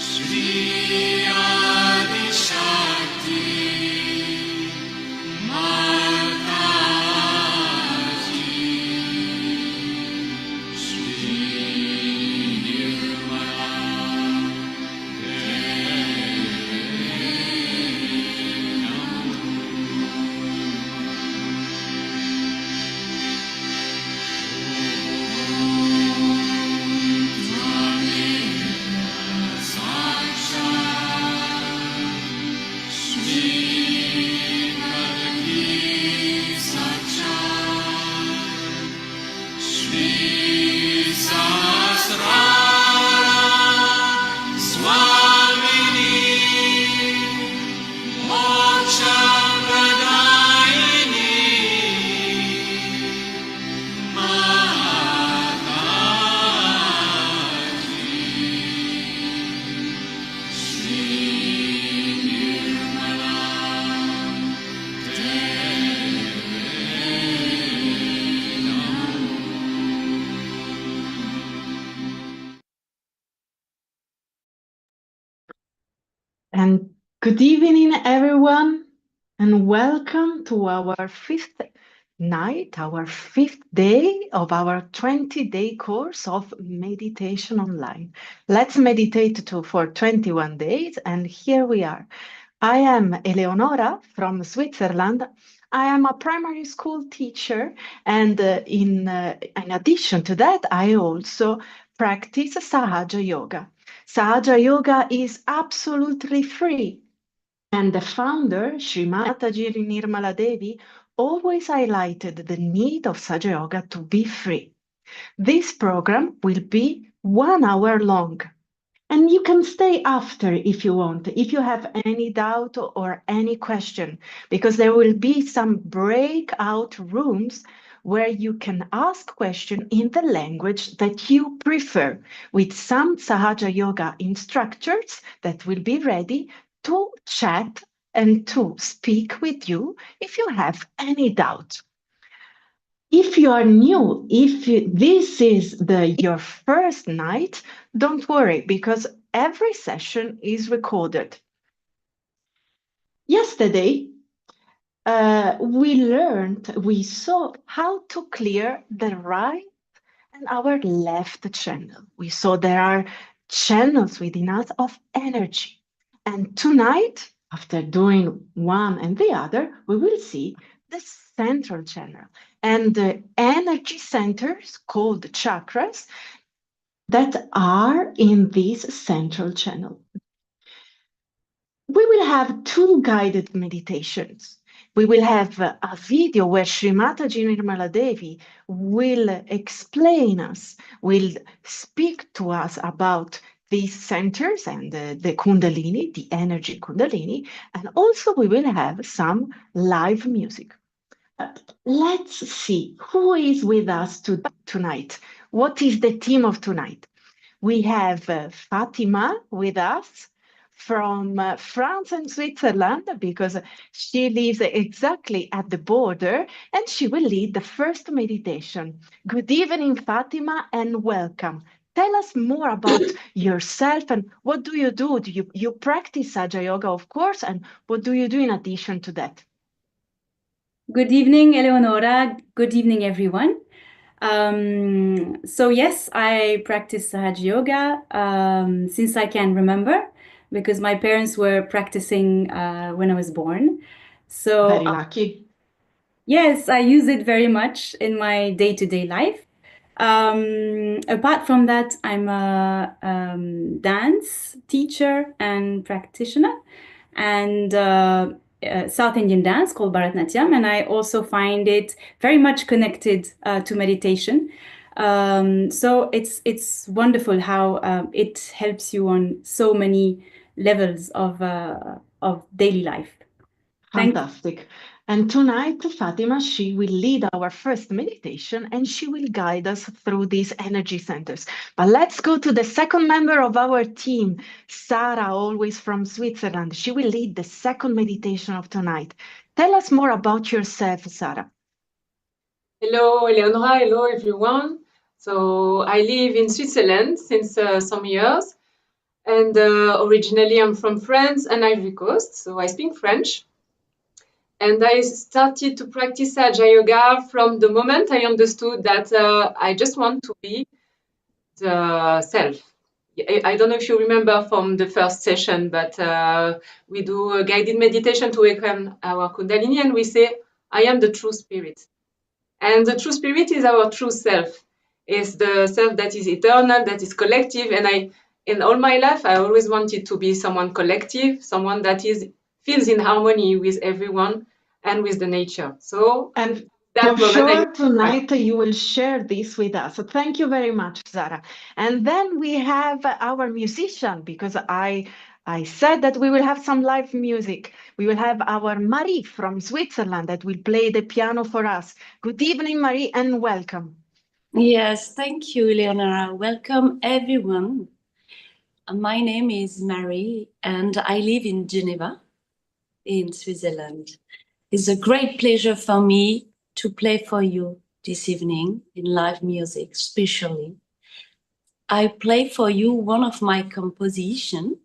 Shri Adi Shakti, Good evening, everyone, and welcome to our fifth night, our fifth day of our 20-day course of meditation online. Let's meditate for 21 days, and here we are. I am Eleonora from Switzerland. I am a primary school teacher, and in addition to that, I also practice Sahaja Yoga. Sahaja Yoga is absolutely free. And the founder, Shri Mataji Nirmala Devi, always highlighted the need of Sahaja Yoga to be free. This program will be 1 hour long. And you can stay after if you want, if you have any doubt or any question, because there will be some breakout rooms where you can ask questions in the language that you prefer, with some Sahaja Yoga instructors that will be ready to chat and to speak with you if you have any doubt. If you are new, this is your first night, don't worry because every session is recorded. Yesterday, we saw how to clear the right and our left channel. We saw there are channels within us of energy. And tonight, after doing one and the other, we will see the central channel and the energy centers called chakras that are in this central channel. We will have 2 guided meditations. We will have a video where Shri Mataji Nirmala Devi will explain us, will speak to us about these centers and the Kundalini, the energy Kundalini, and also we will have some live music. Let's see who is with us tonight. What is the theme of tonight? We have Fatima with us from France and Switzerland because she lives exactly at the border and she will lead the first meditation. Good evening, Fatima, and welcome. Tell us more about yourself and what do you do? You practice Sahaja Yoga, of course, and what do you do in addition to that? Good evening, Eleonora. Good evening, everyone. So yes, I practice Sahaja Yoga since I can remember because my parents were practicing when I was born. So Very lucky. yes, I use it very much in my day-to-day life. Apart from that, I'm a dance teacher and practitioner and South Indian dance called Bharatanatyam, and I also find it very much connected to meditation. So it's wonderful how it helps you on so many levels of daily life. Fantastic. And tonight, Fatima, she will lead our first meditation and she will guide us through these energy centers. But let's go to the second member of our team, Sarah, always from Switzerland. She will lead the second meditation of tonight. Tell us more about yourself, Sarah. Hello, Eleonora. Hello, everyone. So I live in Switzerland since some years. And originally I'm from France and Ivory Coast, so I speak French. And I started to practice Sahaja Yoga from the moment I understood that I just want to be the self. I don't know if you remember from the first session, but we do a guided meditation to awaken our Kundalini and we say, I am the true spirit. And the true spirit is our true self. It's the self that is eternal, that is collective. And in all my life, I always wanted to be someone collective, someone that feels in harmony with everyone and with the nature. So, and that for moment, sure, tonight you will share this with us. So thank you very much, Sarah. And then we have our musician, because I said that we will have some live music. We will have our Marie from Switzerland that will play the piano for us. Good evening, Marie, and welcome. Yes, thank you, Leonora. Welcome, everyone. My name is Marie, and I live in Geneva, in Switzerland. It's a great pleasure for me to play for you this evening in live music, especially. I play for you one of my compositions.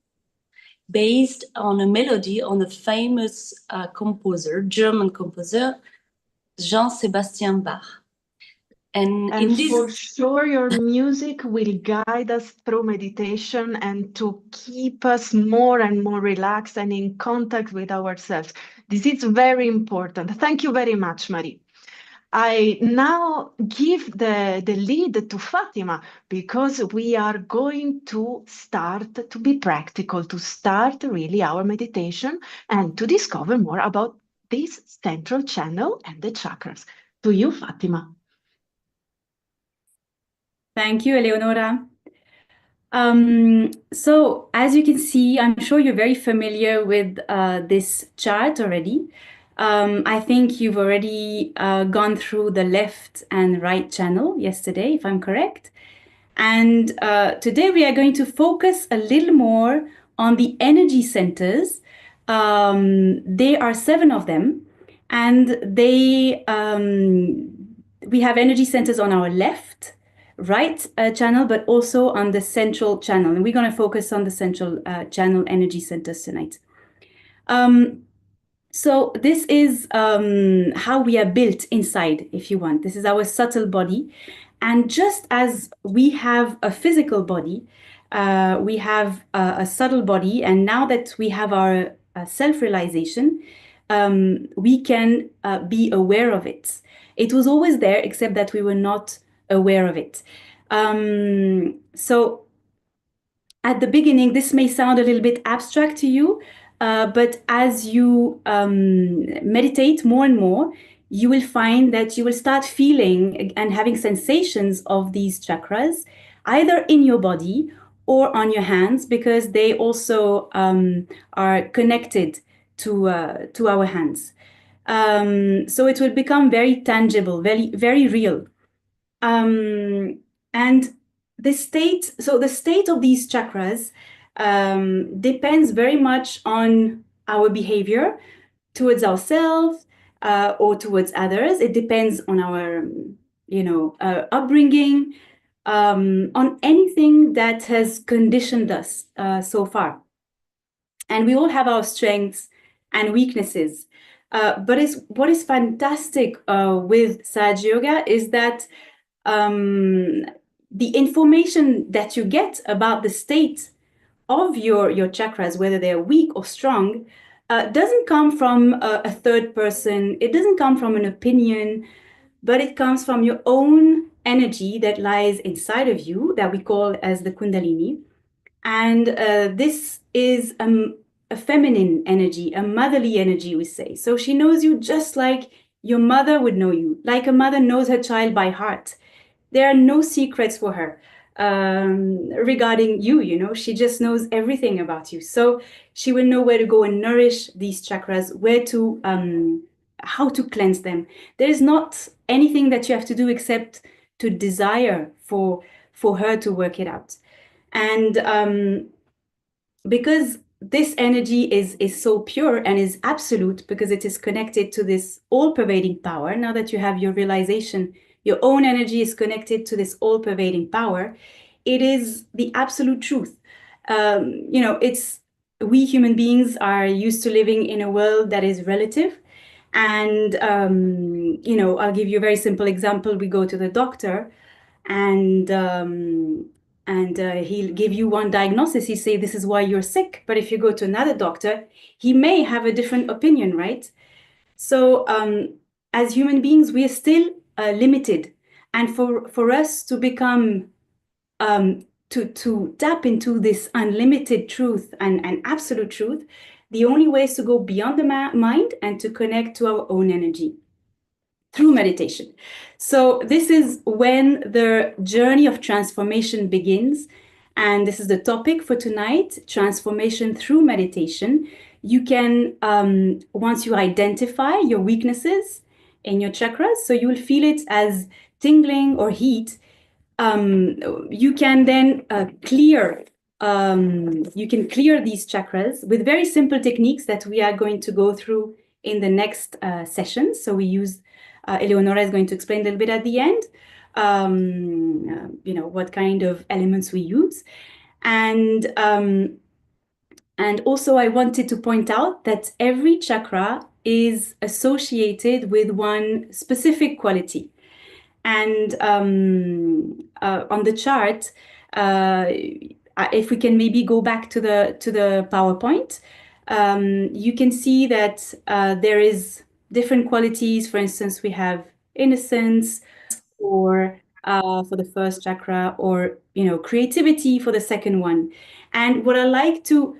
based on a melody on a famous composer, German composer, Jean Sebastian Bach. And in for this, sure, your music will guide us through meditation and to keep us more and more relaxed and in contact with ourselves. This is very important. Thank you very much, Marie. I now give the lead to Fatima because we are going to start to be practical, to start really our meditation and to discover more about this central channel and the chakras. To you, Fatima. Thank you, Eleonora. So as you can see, I'm sure you're very familiar with this chart already. I think you've already gone through the left and right channel yesterday, if I'm correct. And today we are going to focus a little more on the energy centers. There are 7 of them, and we have energy centers on our left, right channel, but also on the central channel. And we're going to focus on the central channel energy centers tonight. So this is how we are built inside, if you want. This is our subtle body. And just as we have a physical body, we have a subtle body. And now that we have our self-realization, we can be aware of it. It was always there, except that we were not aware of it. So at the beginning, this may sound a little bit abstract to you, but as you meditate more and more, you will find that you will start feeling and having sensations of these chakras, either in your body or on your hands, because they also are connected to our hands. So it will become very tangible, very, very real. And the state of these chakras depends very much on our behavior towards ourselves or towards others. It depends on our, upbringing, on anything that has conditioned us so far. And we all have our strengths and weaknesses. But what is fantastic with Sahaja Yoga is that the information that you get about the state of your chakras, whether they're weak or strong, doesn't come from a third person. It doesn't come from an opinion, but it comes from your own energy that lies inside of you, that we call as the Kundalini. And this is a feminine energy, a motherly energy, we say. So she knows you just like your mother would know you, like a mother knows her child by heart. There are no secrets for her regarding you, she just knows everything about you. So she will know where to go and nourish these chakras, where to, how to cleanse them. There is not anything that you have to do except to desire for her to work it out. And because this energy is so pure and is absolute, because it is connected to this all-pervading power. Now that you have your realization, your own energy is connected to this all-pervading power. It is the absolute truth. We human beings are used to living in a world that is relative. And, I'll give you a very simple example. We go to the doctor and he'll give you one diagnosis. He say, this is why you're sick. But if you go to another doctor, he may have a different opinion, right? So as human beings, we are still limited. And for us to become, to tap into this unlimited truth and absolute truth, the only way is to go beyond the mind and to connect to our own energy through meditation. So this is when the journey of transformation begins. And this is the topic for tonight, transformation through meditation. You can, once you identify your weaknesses in your chakras, so you will feel it as tingling or heat, you can then clear these chakras with very simple techniques that we are going to go through in the next session. So we use, Eleonora is going to explain a little bit at the end, what kind of elements we use. And And also I wanted to point out that every chakra is associated with one specific quality. And on the chart, if we can maybe go back to the PowerPoint, you can see that there is different qualities. For instance, we have innocence for the first chakra, or creativity for the second one. And what I like the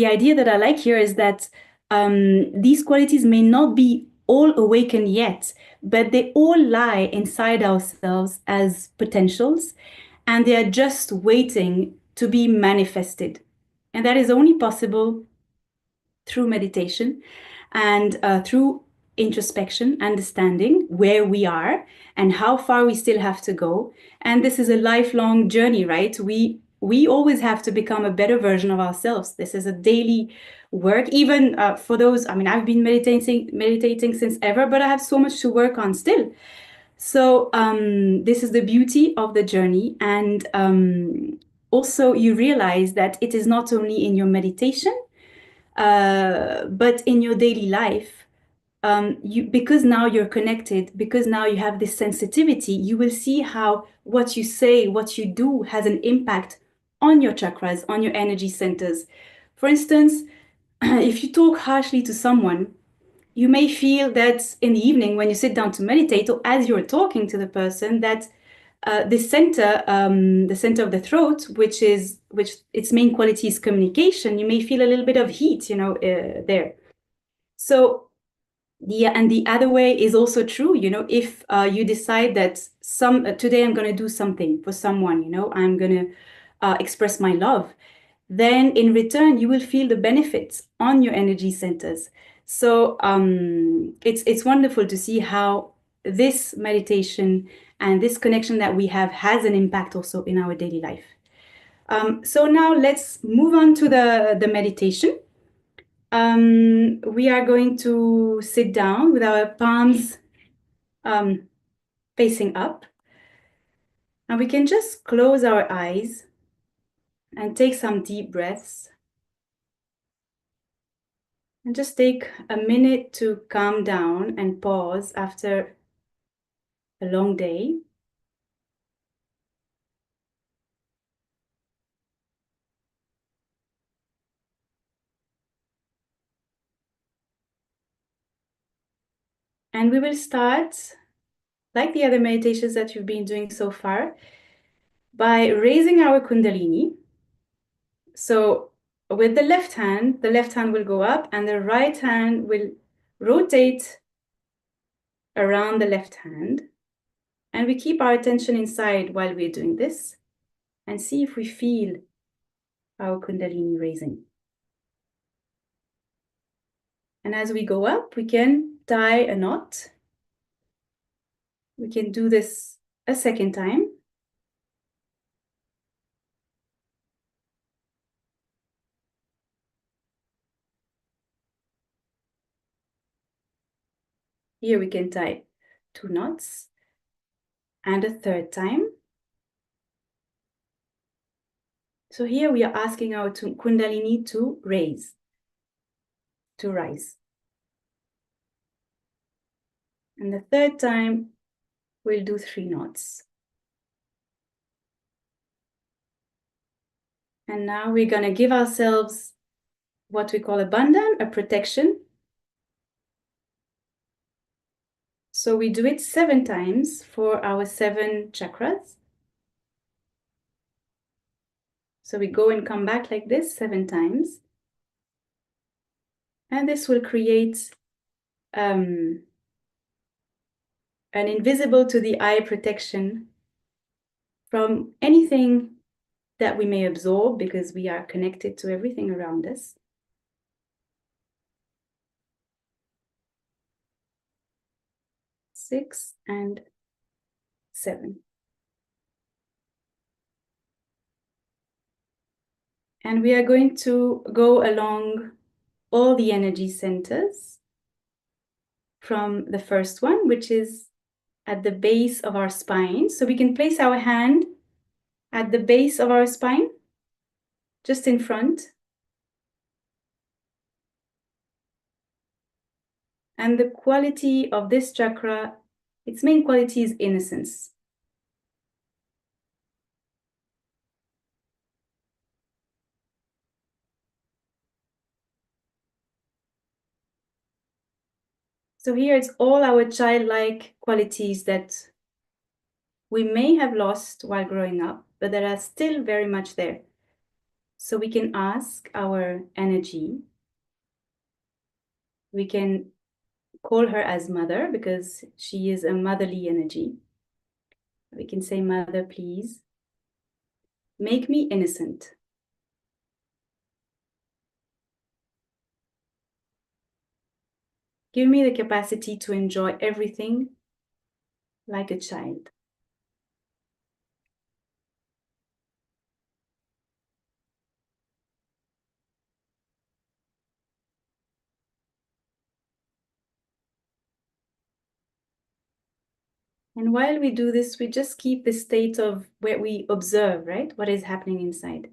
idea that I like here is that these qualities may not be all awakened yet, but they all lie inside ourselves as potentials, and they are just waiting to be manifested. And that is only possible through meditation and through introspection, understanding where we are and how far we still have to go. And this is a lifelong journey, right? We always have to become a better version of ourselves. This is a daily work, even for those, I've been meditating since ever, but I have so much to work on still. So this is the beauty of the journey. And also you realize that it is not only in your meditation, but in your daily life, because now you're connected, because now you have this sensitivity, you will see how what you say, what you do has an impact on your chakras, on your energy centers. For instance, if you talk harshly to someone, you may feel that in the evening when you sit down to meditate, or as you're talking to the person, that the center of the throat, which its main quality is communication, you may feel a little bit of heat, there. So the other way is also true. If you decide that today I'm going to do something for someone, I'm going to express my love, then in return you will feel the benefits on your energy centers. So it's wonderful to see how this meditation and this connection that we have has an impact also in our daily life. So now let's move on to the meditation. We are going to sit down with our palms facing up, and we can just close our eyes and take some deep breaths. And just take a minute to calm down and pause after a long day. And we will start, like the other meditations that you've been doing so far, by raising our Kundalini. So with the left hand will go up, and the right hand will rotate around the left hand. And we keep our attention inside while we're doing this, and see if we feel our Kundalini raising. And as we go up, we can tie a knot. We can do this a second time. Here we can tie 2 knots. And a third time. So here we are asking our Kundalini to rise. And the third time, we'll do 3 knots. And now we're going to give ourselves what we call a bandhan, a protection. So we do it 7 times for our 7 chakras. So we go and come back like this 7 times. And this will create an invisible to the eye protection from anything that we may absorb, because we are connected to everything around us. Six and 7. And we are going to go along all the energy centers from the first one, which is at the base of our spine. So we can place our hand at the base of our spine. just in front. And the quality of this chakra, its main quality is innocence. So here it's all our childlike qualities that we may have lost while growing up, but that are still very much there. So we can ask our energy. We can call her as mother because she is a motherly energy. We can say, Mother, please make me innocent. Give me the capacity to enjoy everything like a child. And while we do this, we just keep the state of where we observe, right? What is happening inside.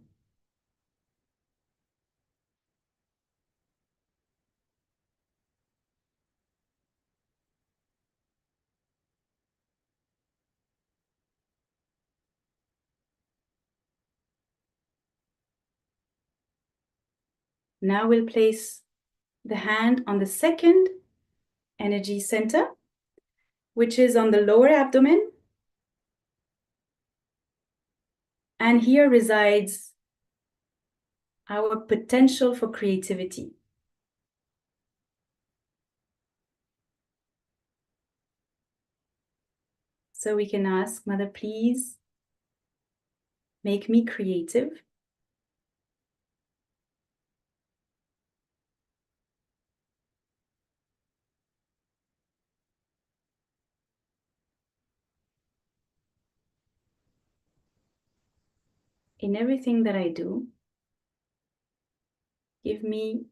Now we'll place the hand on the second energy center, which is on the lower abdomen. And here resides our potential for creativity. So we can ask, Mother, please make me creative. In everything that I do, give me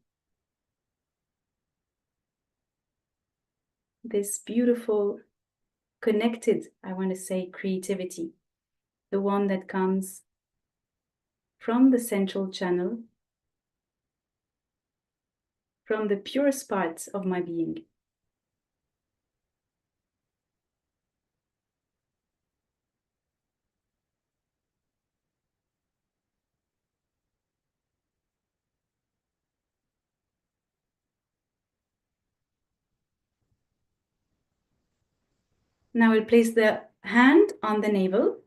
this beautiful, connected, I want to say, creativity, the one that comes from the central channel, from the purest parts of my being. Now we'll place the hand on the navel.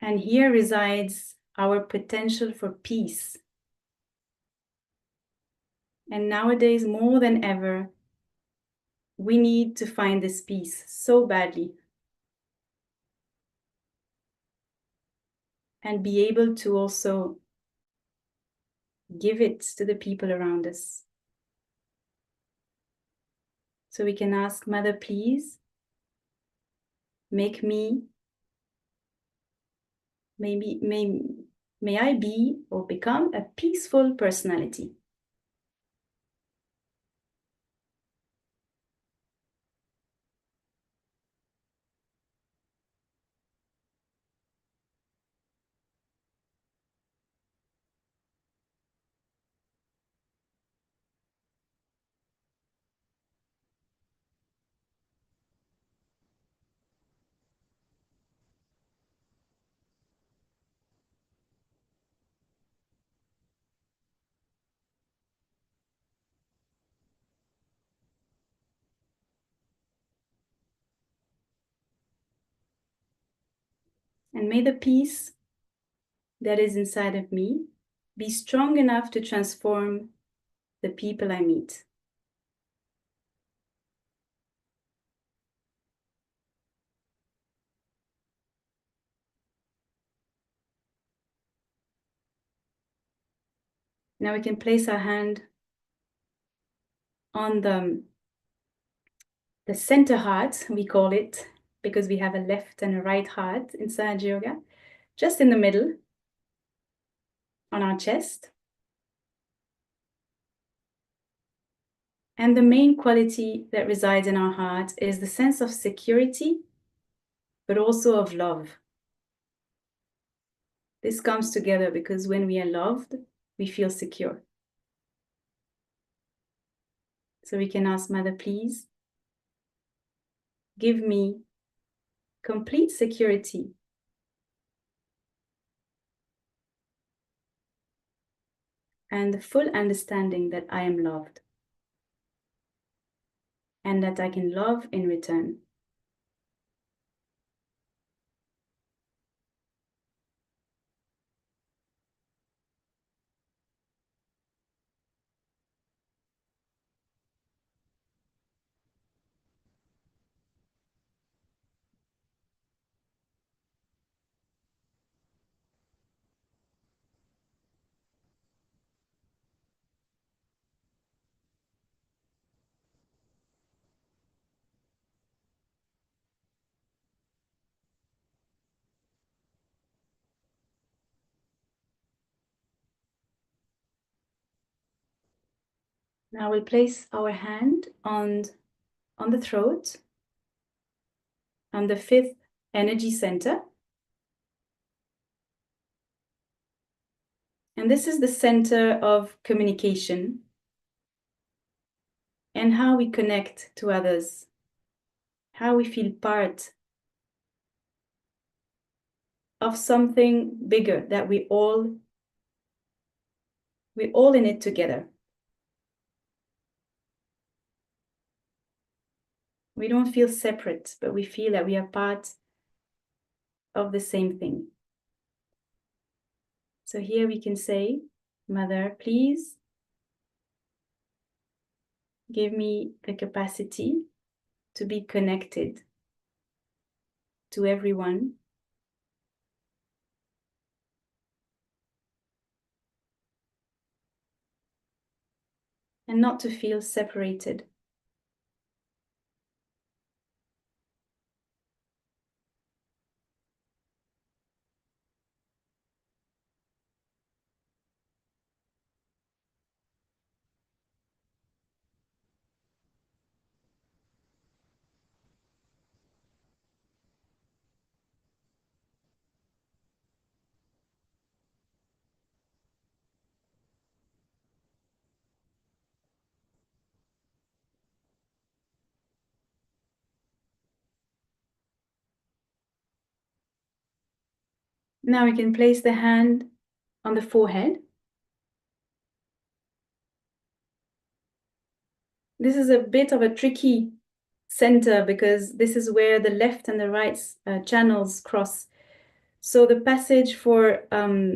And here resides our potential for peace. And nowadays, more than ever, we need to find this peace so badly. And be able to also give it to the people around us. So we can ask, Mother, please make me, may I be or become a peaceful personality. And may the peace that is inside of me be strong enough to transform the people I meet. Now we can place our hand on the center heart, we call it, because we have a left and a right heart in Sahaja Yoga, just in the middle, on our chest. And the main quality that resides in our heart is the sense of security, but also of love. This comes together because when we are loved, we feel secure. So we can ask Mother, please give me complete security and the full understanding that I am loved and that I can love in return. Now we'll place our hand on the throat, on the fifth energy center. And this is the center of communication and how we connect to others, how we feel part of something bigger, that we're all in it together. We don't feel separate, but we feel that we are part of the same thing. So here we can say, Mother, please give me the capacity to be connected to everyone, and not to feel separated. Now we can place the hand on the forehead. This is a bit of a tricky center because this is where the left and the right channels cross. So the passage for our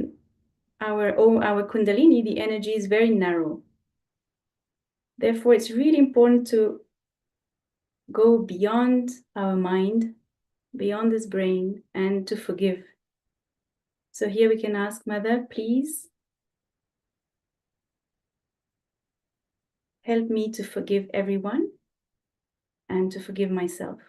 Kundalini, the energy is very narrow. Therefore, it's really important to go beyond our mind, beyond this brain, and to forgive. So here we can ask Mother, please help me to forgive everyone and to forgive myself.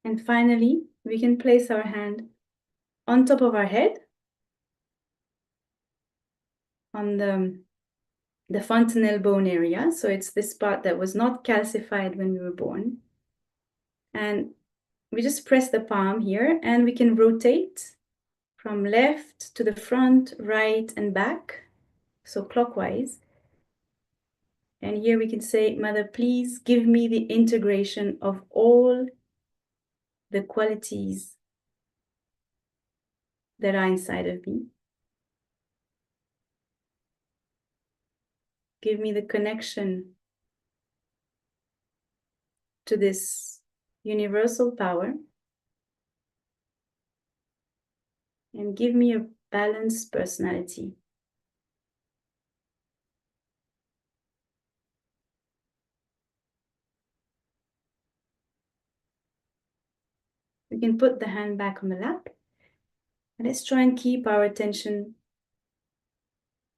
And finally, we can place our hand on top of our head, on the fontanelle bone area. So it's this part that was not calcified when we were born. And we just press the palm here, and we can rotate from left to the front, right, and back, so clockwise. And here we can say, Mother, please give me the integration of all the qualities that are inside of me. Give me the connection to this universal power. And give me a balanced personality. You can put the hand back on the lap. And let's try and keep our attention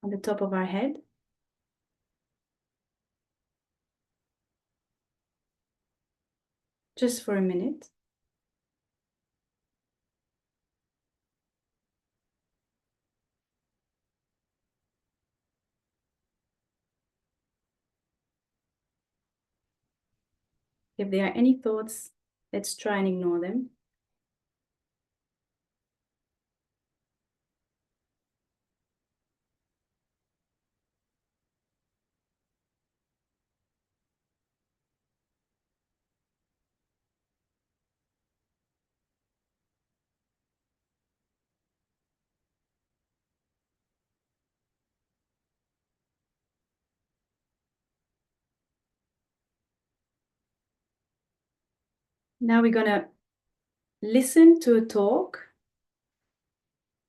on the top of our head. Just for a minute. If there are any thoughts, let's try and ignore them. Now we're going to listen to a talk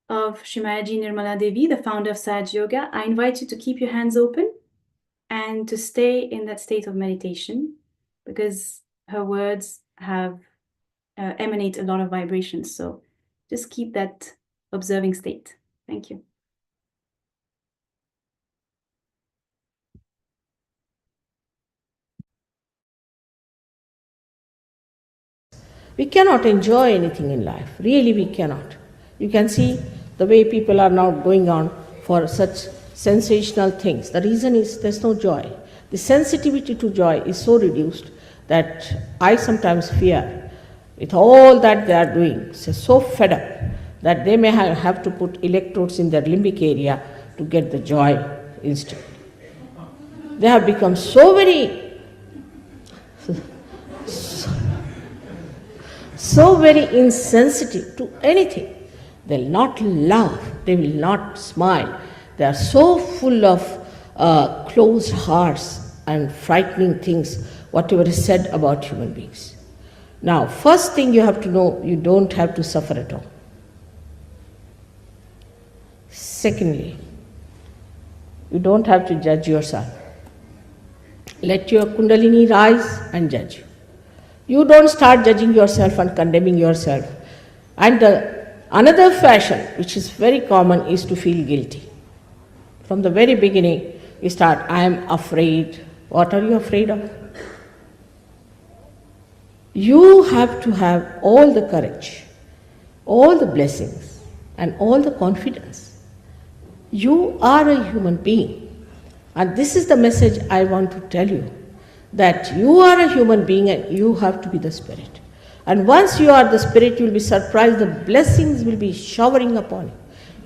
of Shri Mataji Nirmala Devi, the founder of Sahaja Yoga. I invite you to keep your hands open and to stay in that state of meditation, because her words have emanate a lot of vibrations. So just keep that observing state. Thank you. We cannot enjoy anything in life. Really, we cannot. You can see the way people are now going on for such sensational things. The reason is there's no joy. The sensitivity to joy is so reduced that I sometimes fear with all that they are doing, so fed up that they may have to put electrodes in their limbic area to get the joy instantly. They have become so very insensitive to anything. They will not love, they will not smile. They are so full of closed hearts and frightening things, whatever is said about human beings. Now, first thing you have to know, you don't have to suffer at all. Secondly, you don't have to judge yourself. Let your Kundalini rise and judge you. You don't start judging yourself and condemning yourself. And another fashion, which is very common, is to feel guilty. From the very beginning, you start, I am afraid. What are you afraid of? You have to have all the courage, all the blessings, and all the confidence. You are a human being. And this is the message I want to tell you, that you are a human being and you have to be the spirit. And once you are the spirit, you will be surprised, the blessings will be showering upon you.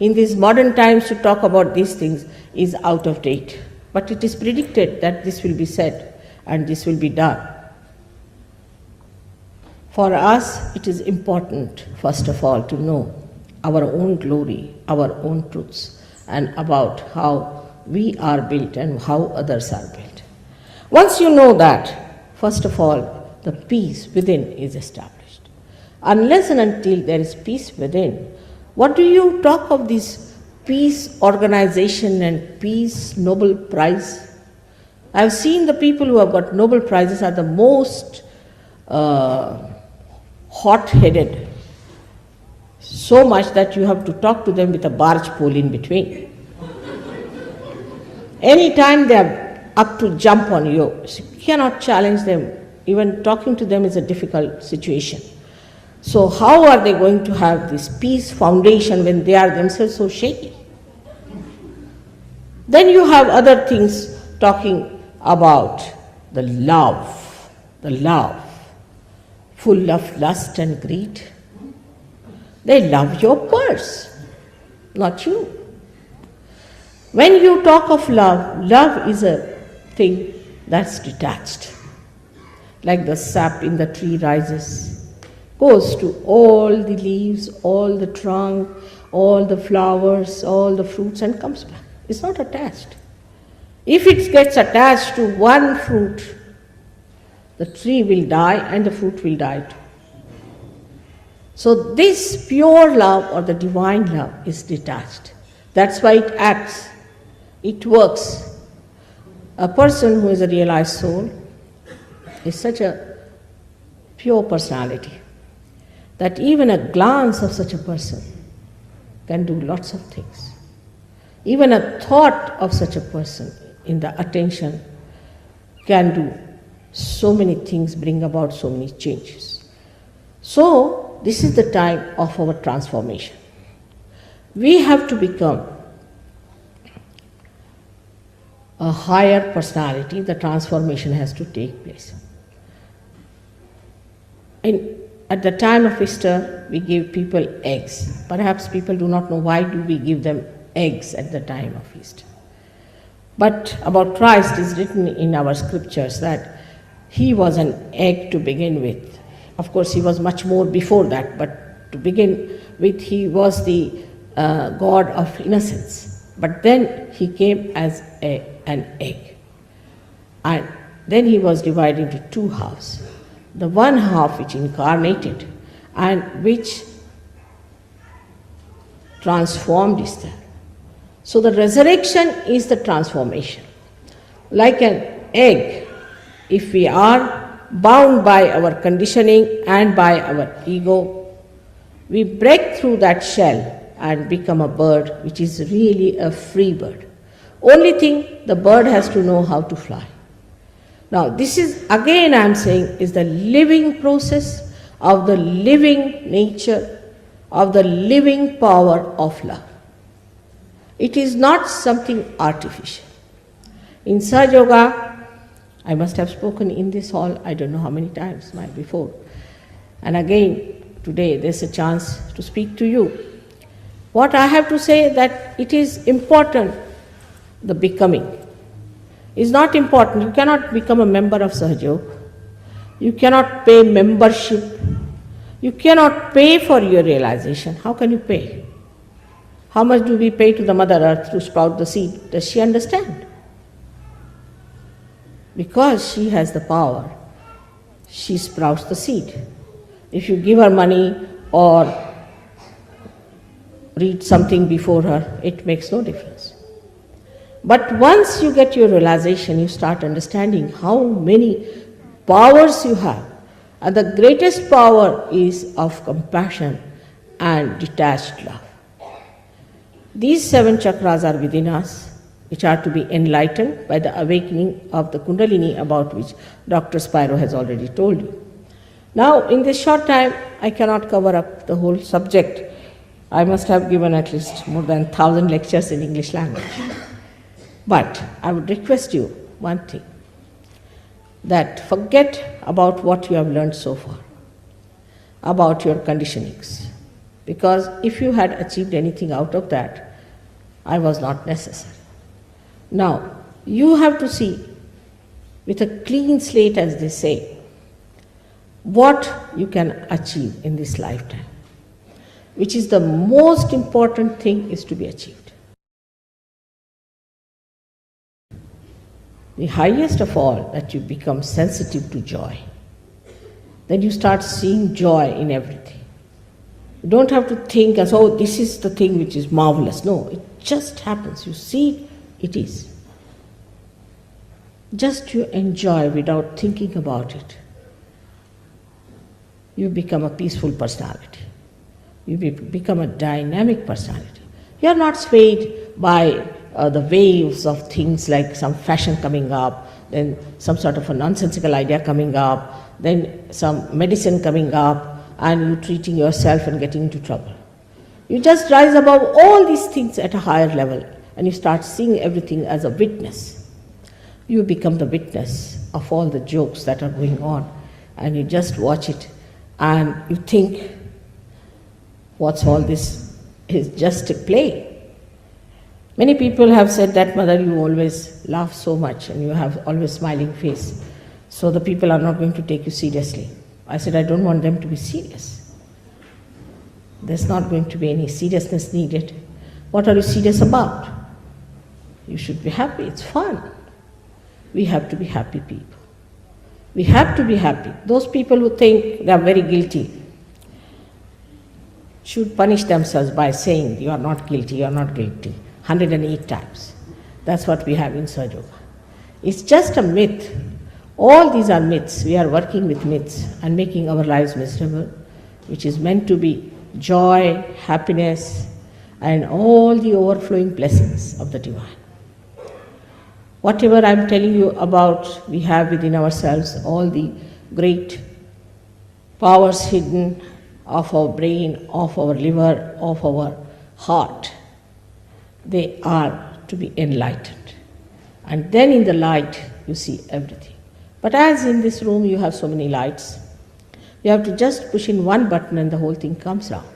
In these modern times, to talk about these things is out of date. But it is predicted that this will be said and this will be done. For us, it is important, first of all, to know our own glory, our own truths, and about how we are built and how others are built. Once you know that, first of all, the peace within is established. Unless and until there is peace within, what do you talk of this peace organization and peace Nobel Prize? I have seen the people who have got Nobel Prizes are the most hot-headed, so much that you have to talk to them with a barge pole in between. Anytime they are up to jump on you, you cannot challenge them. Even talking to them is a difficult situation. So how are they going to have this peace foundation when they are themselves so shaky? Then you have other things talking about the love, full of lust and greed. They love your purse, not you. When you talk of love, love is a thing that's detached. Like the sap in the tree rises, goes to all the leaves, all the trunk, all the flowers, all the fruits, and comes back. It's not attached. If it gets attached to one fruit, the tree will die and the fruit will die too. So this pure love or the divine love is detached. That's why it acts. It works. A person who is a realized soul is such a pure personality that even a glance of such a person can do lots of things. Even a thought of such a person in the attention can do so many things, bring about so many changes. So, this is the time of our transformation. We have to become a higher personality. The transformation has to take place. At the time of Easter, we give people eggs. Perhaps people do not know why do we give them eggs at the time of Easter. But about Christ is written in our scriptures that he was an egg to begin with. Of course, he was much more before that, but to begin with, he was the God of innocence. But then he came as an egg. And then he was divided into two halves. The one half which incarnated and which transformed Easter. So the resurrection is the transformation. Like an egg, if we are bound by our conditioning and by our ego, we break through that shell and become a bird which is really a free bird. Only thing, the bird has to know how to fly. Now this is, again I am saying, is the living process of the living nature, of the living power of love. It is not something artificial. In Sahaja Yoga, I must have spoken in this hall, I don't know how many times before. And again, today there's a chance to speak to you. What I have to say that it is important, the becoming is not important. You cannot become a member of Sahaja Yoga. You cannot pay membership. You cannot pay for your realization. How can you pay? How much do we pay to the Mother Earth to sprout the seed? Does she understand? Because she has the power, she sprouts the seed. If you give her money or read something before her, it makes no difference. But once you get your realization, you start understanding how many powers you have. And the greatest power is of compassion and detached love. These 7 chakras are within us, which are to be enlightened by the awakening of the Kundalini, about which Dr. Spiro has already told you. Now, in this short time, I cannot cover up the whole subject. I must have given at least more than 1,000 lectures in English language. But I would request you one thing, that forget about what you have learned so far, about your conditionings. Because if you had achieved anything out of that, I was not necessary. Now, you have to see with a clean slate, as they say, what you can achieve in this lifetime, which is the most important thing is to be achieved. The highest of all, that you become sensitive to joy. Then you start seeing joy in everything. You don't have to think as, oh, this is the thing which is marvelous. No, it just happens. You see, it is. Just you enjoy without thinking about it. You become a peaceful personality. You become a dynamic personality. You are not swayed by the waves of things like some fashion coming up, then some sort of a nonsensical idea coming up, then some medicine coming up, and you treating yourself and getting into trouble. You just rise above all these things at a higher level, and you start seeing everything as a witness. You become the witness of all the jokes that are going on, and you just watch it, and you think, what's all this? Is just a play. Many people have said that, Mother, you always laugh so much and you have always smiling face, so the people are not going to take you seriously. I said, I don't want them to be serious. There's not going to be any seriousness needed. What are you serious about? You should be happy, it's fun. We have to be happy people. We have to be happy. Those people who think they are very guilty should punish themselves by saying, you are not guilty, you are not guilty. 108 times. That's what we have in Sahaja Yoga. It's just a myth. All these are myths. We are working with myths and making our lives miserable. which is meant to be joy, happiness, and all the overflowing blessings of the divine. Whatever I'm telling you about, we have within ourselves all the great powers hidden of our brain, of our liver, of our heart. They are to be enlightened. And then in the light, you see everything. But as in this room you have so many lights, you have to just push in one button and the whole thing comes down.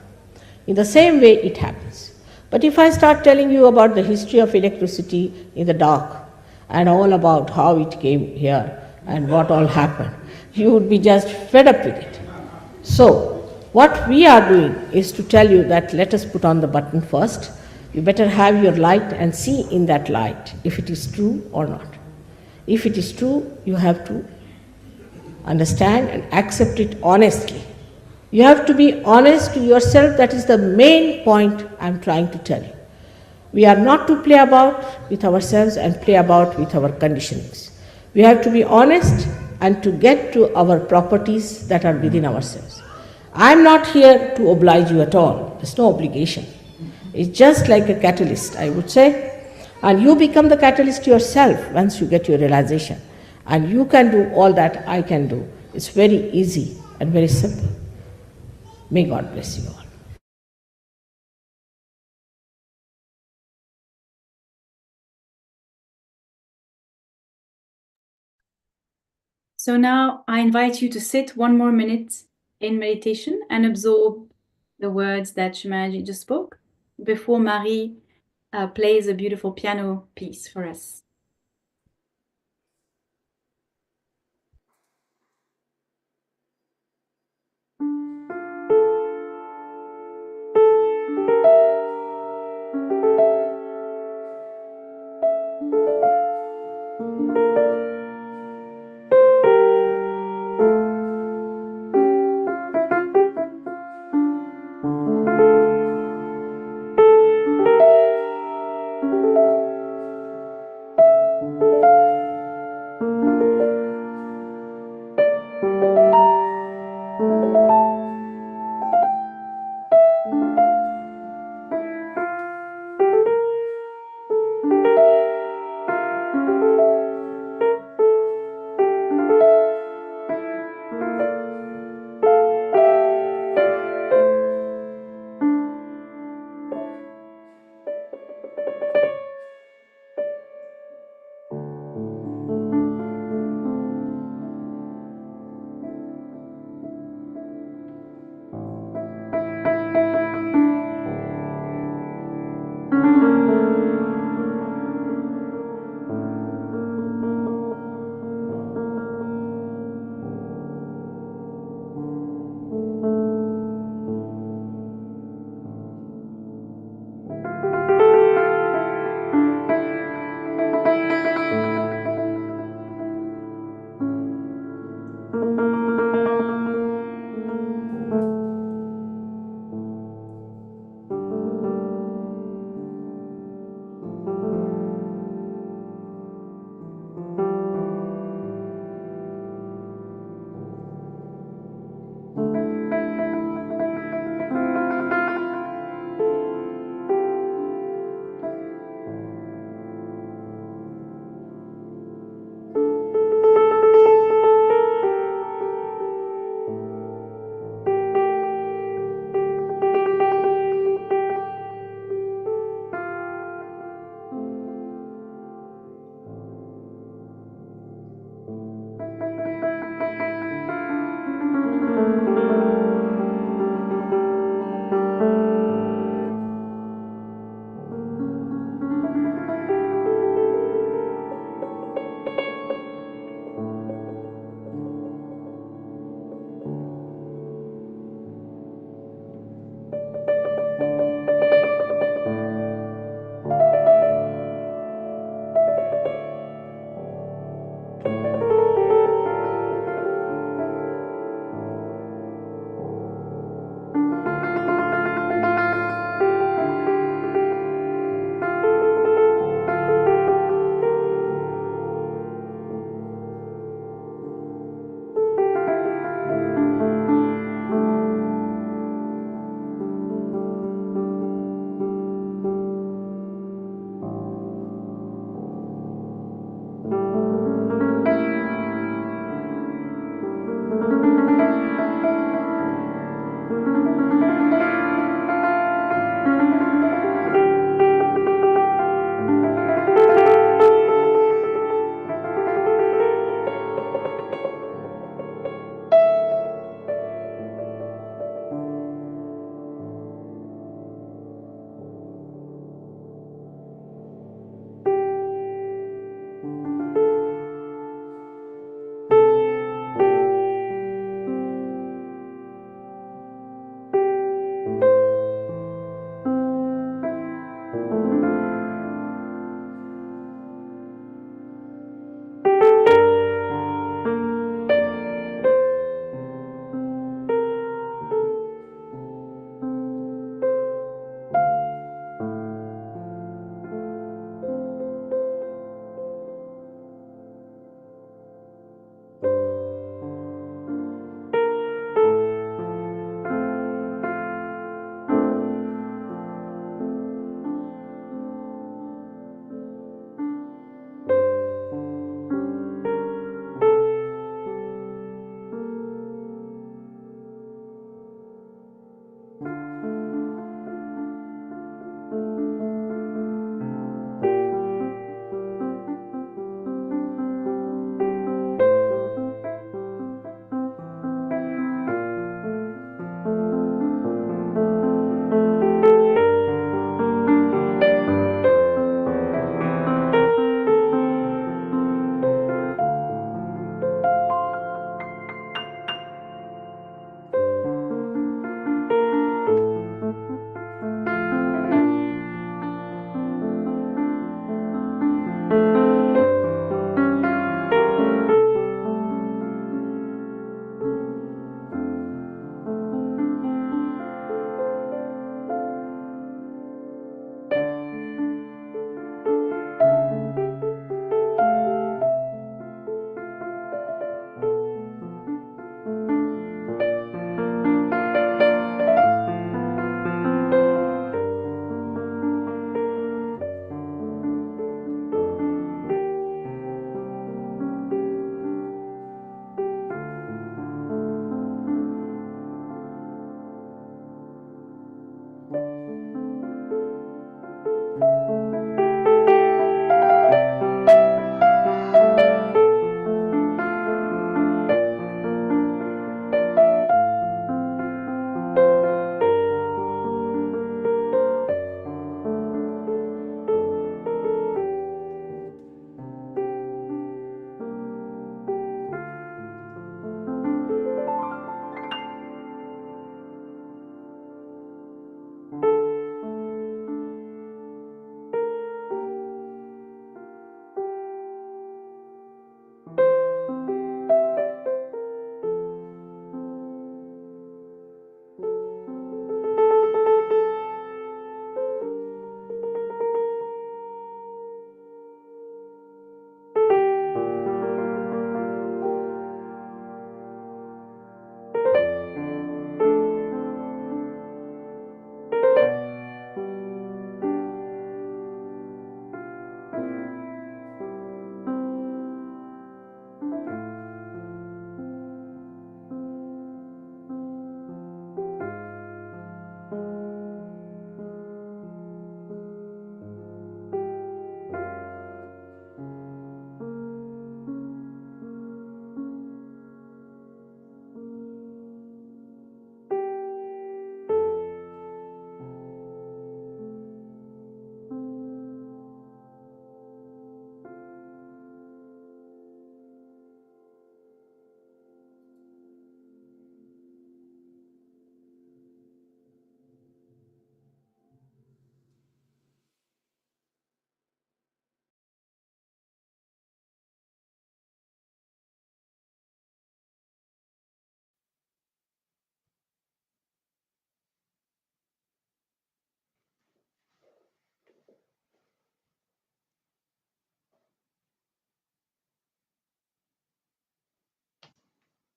In the same way it happens. But if I start telling you about the history of electricity in the dark and all about how it came here and what all happened, you would be just fed up with it. So, what we are doing is to tell you that let us put on the button first. You better have your light and see in that light if it is true or not. If it is true, you have to understand and accept it honestly. You have to be honest to yourself. That is the main point I am trying to tell you. We are not to play about with ourselves and play about with our conditionings. We have to be honest and to get to our properties that are within ourselves. I am not here to oblige you at all. There is no obligation. It's just like a catalyst, I would say. And you become the catalyst yourself once you get your realization. And you can do all that I can do. It's very easy and very simple. May God bless you all. So now I invite you to sit 1 more minute in meditation and absorb the words that Shri Mataji just spoke before Marie plays a beautiful piano piece for us.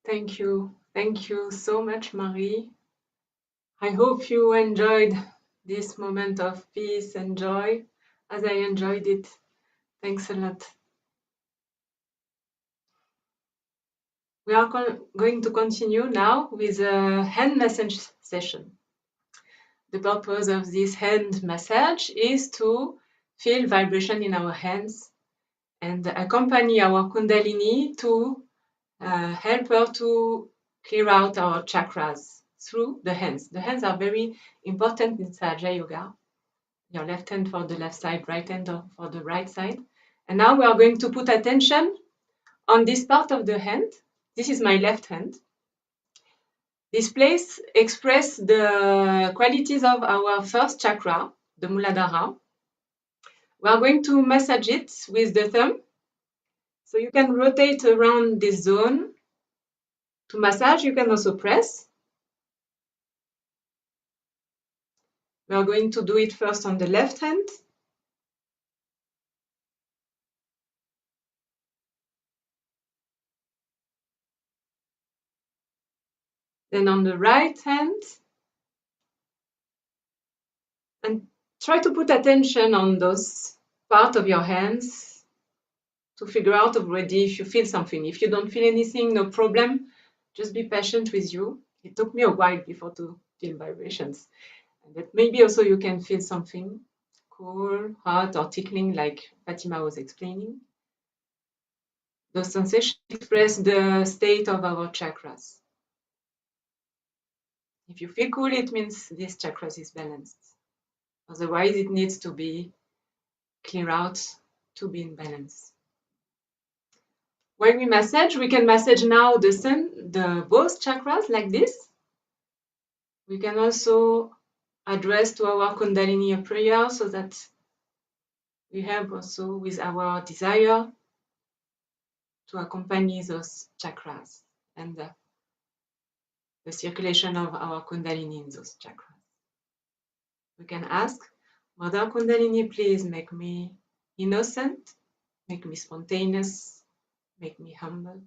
Thank you. Thank you so much, Marie. I hope you enjoyed this moment of peace and joy as I enjoyed it. Thanks a lot. We are going to continue now with a hand massage session. The purpose of this hand massage is to feel vibration in our hands and accompany our Kundalini to help her to clear out our chakras through the hands. The hands are very important in Sahaja Yoga. Your left hand for the left side, right hand for the right side. And now we are going to put attention on this part of the hand. This is my left hand. This place expresses the qualities of our first chakra, the Muladhara. We are going to massage it with the thumb. So you can rotate around this zone. To massage, you can also press. We are going to do it first on the left hand. Then on the right hand. And try to put attention on those parts of your hands to figure out already if you feel something. If you don't feel anything, no problem. Just be patient with you. It took me a while before to feel vibrations. But maybe also you can feel something cool, hot, or tickling, like Fatima was explaining. Those sensations express the state of our chakras. If you feel cool, it means this chakras is balanced. Otherwise, it needs to be clear out to be in balance. When we massage, we can massage now the both chakras like this. We can also address to our Kundalini a prayer so that we help also with our desire to accompany those chakras and the circulation of our Kundalini in those chakras. We can ask, Mother Kundalini, please make me innocent, make me spontaneous, make me humble.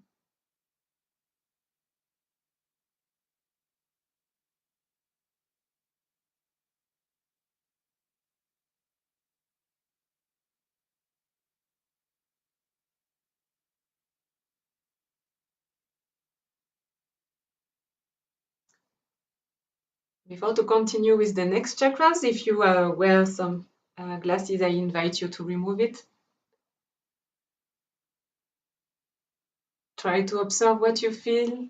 Before to continue with the next chakras, if you wear some glasses, I invite you to remove it. Try to observe what you feel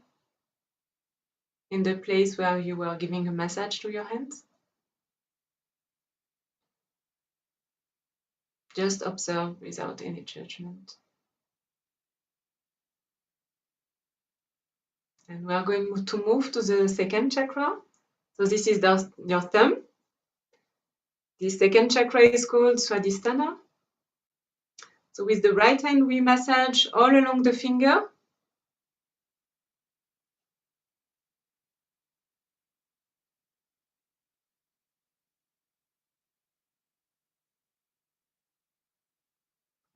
in the place where you were giving a massage to your hands. Just observe without any judgment. And we are going to move to the second chakra. So this is your thumb. The second chakra is called Swadhisthana. So with the right hand, we massage all along the finger.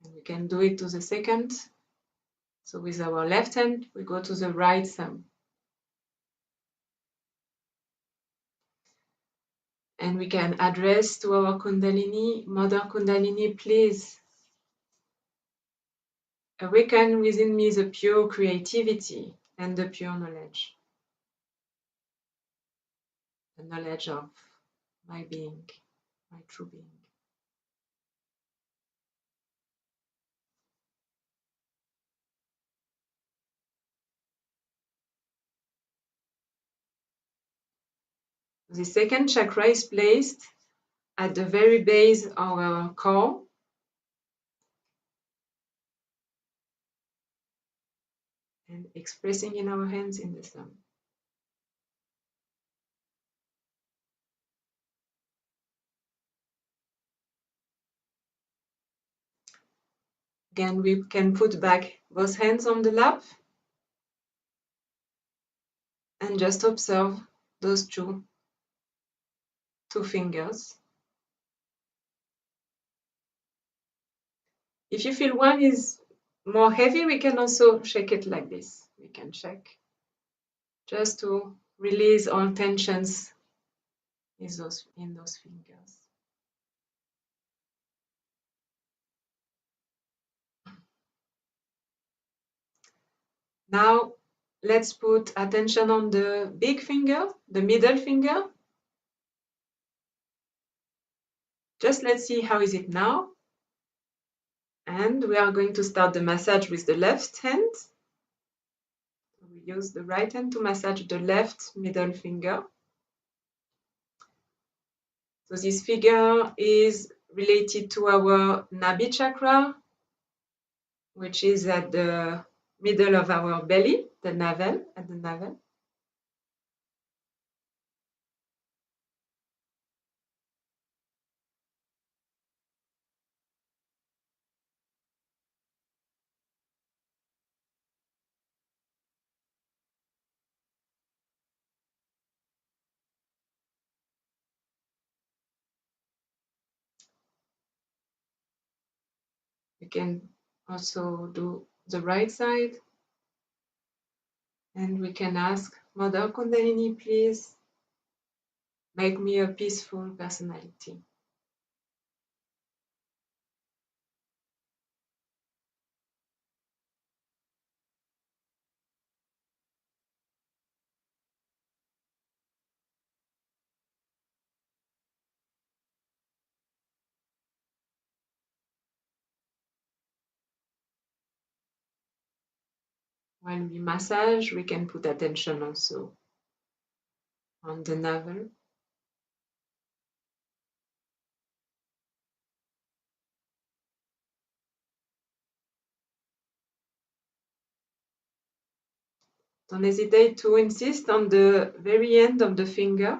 And we can do it to the second. So with our left hand, we go to the right thumb. And we can address to our Kundalini, Mother Kundalini, please awaken within me the pure creativity and the pure knowledge. The knowledge of my being, my true being. The second chakra is placed at the very base of our core. And expressing in our hands in the thumb. Again, we can put back both hands on the lap and just observe those two fingers. If you feel one is more heavy, we can also shake it like this. We can shake just to release all tensions in those fingers. Now let's put attention on the big finger, the middle finger. Just let's see how is it now. And we are going to start the massage with the left hand. We use the right hand to massage the left middle finger. So this figure is related to our Nabi chakra, which is at the middle of our belly, the navel, at the navel. You can also do the right side. And we can ask, Mother Kundalini, please make me a peaceful personality. When we massage, we can put attention also on the navel. Don't hesitate to insist on the very end of the finger.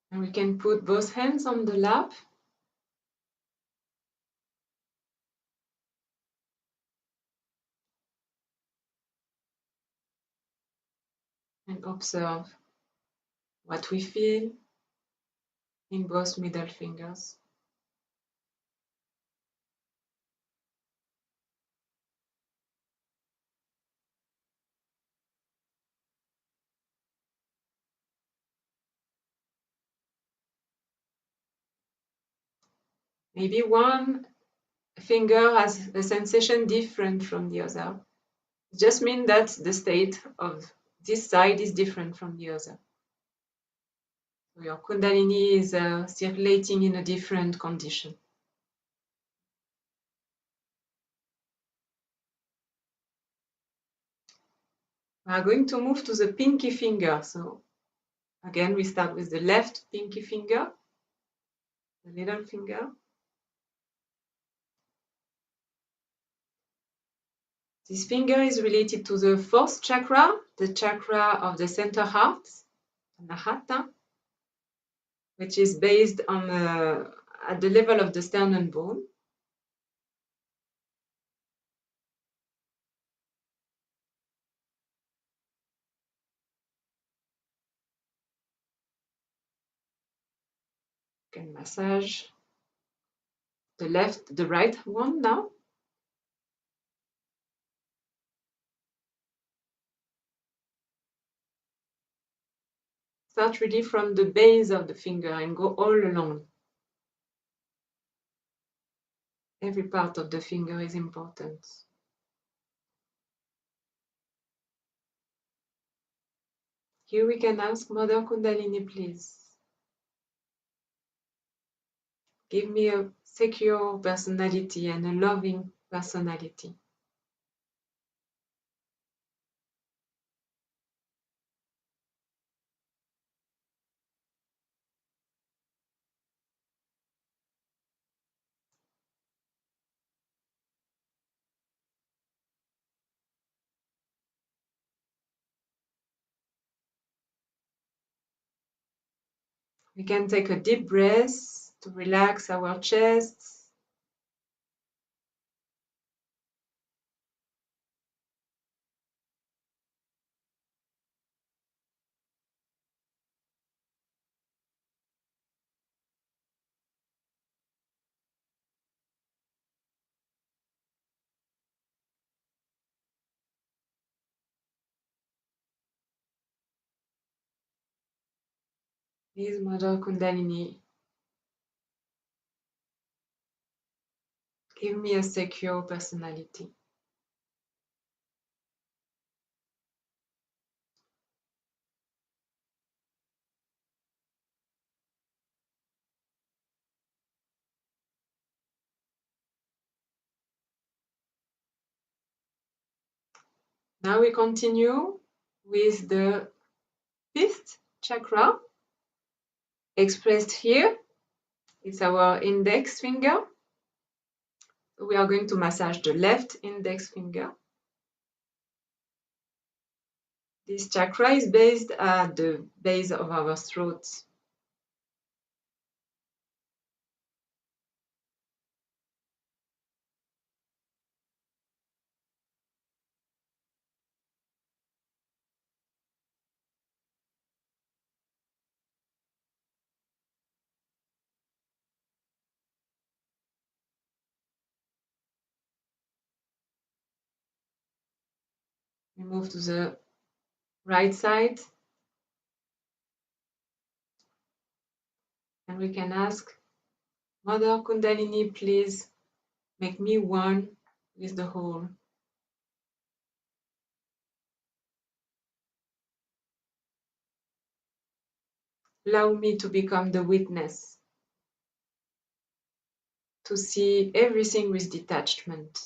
And we can put both hands on the lap. And observe what we feel in both middle fingers. Maybe one finger has a sensation different from the other. It just means that the state of this side is different from the other. So your Kundalini is circulating in a different condition. We are going to move to the pinky finger. So again, we start with the left pinky finger, the little finger. This finger is related to the fourth chakra, the chakra of the center heart, Anahata, which is based on at the level of the sternum bone. You can massage the right one now. Start really from the base of the finger and go all along. Every part of the finger is important. Here we can ask Mother Kundalini, please. Give me a secure personality and a loving personality. We can take a deep breath to relax our chest. Please, Mother Kundalini, give me a secure personality. Now we continue with the fifth chakra, expressed here. It's our index finger. We are going to massage the left index finger. This chakra is based at the base of our throat. We move to the right side. And we can ask, Mother Kundalini, please make me one with the whole. Allow me to become the witness, to see everything with detachment.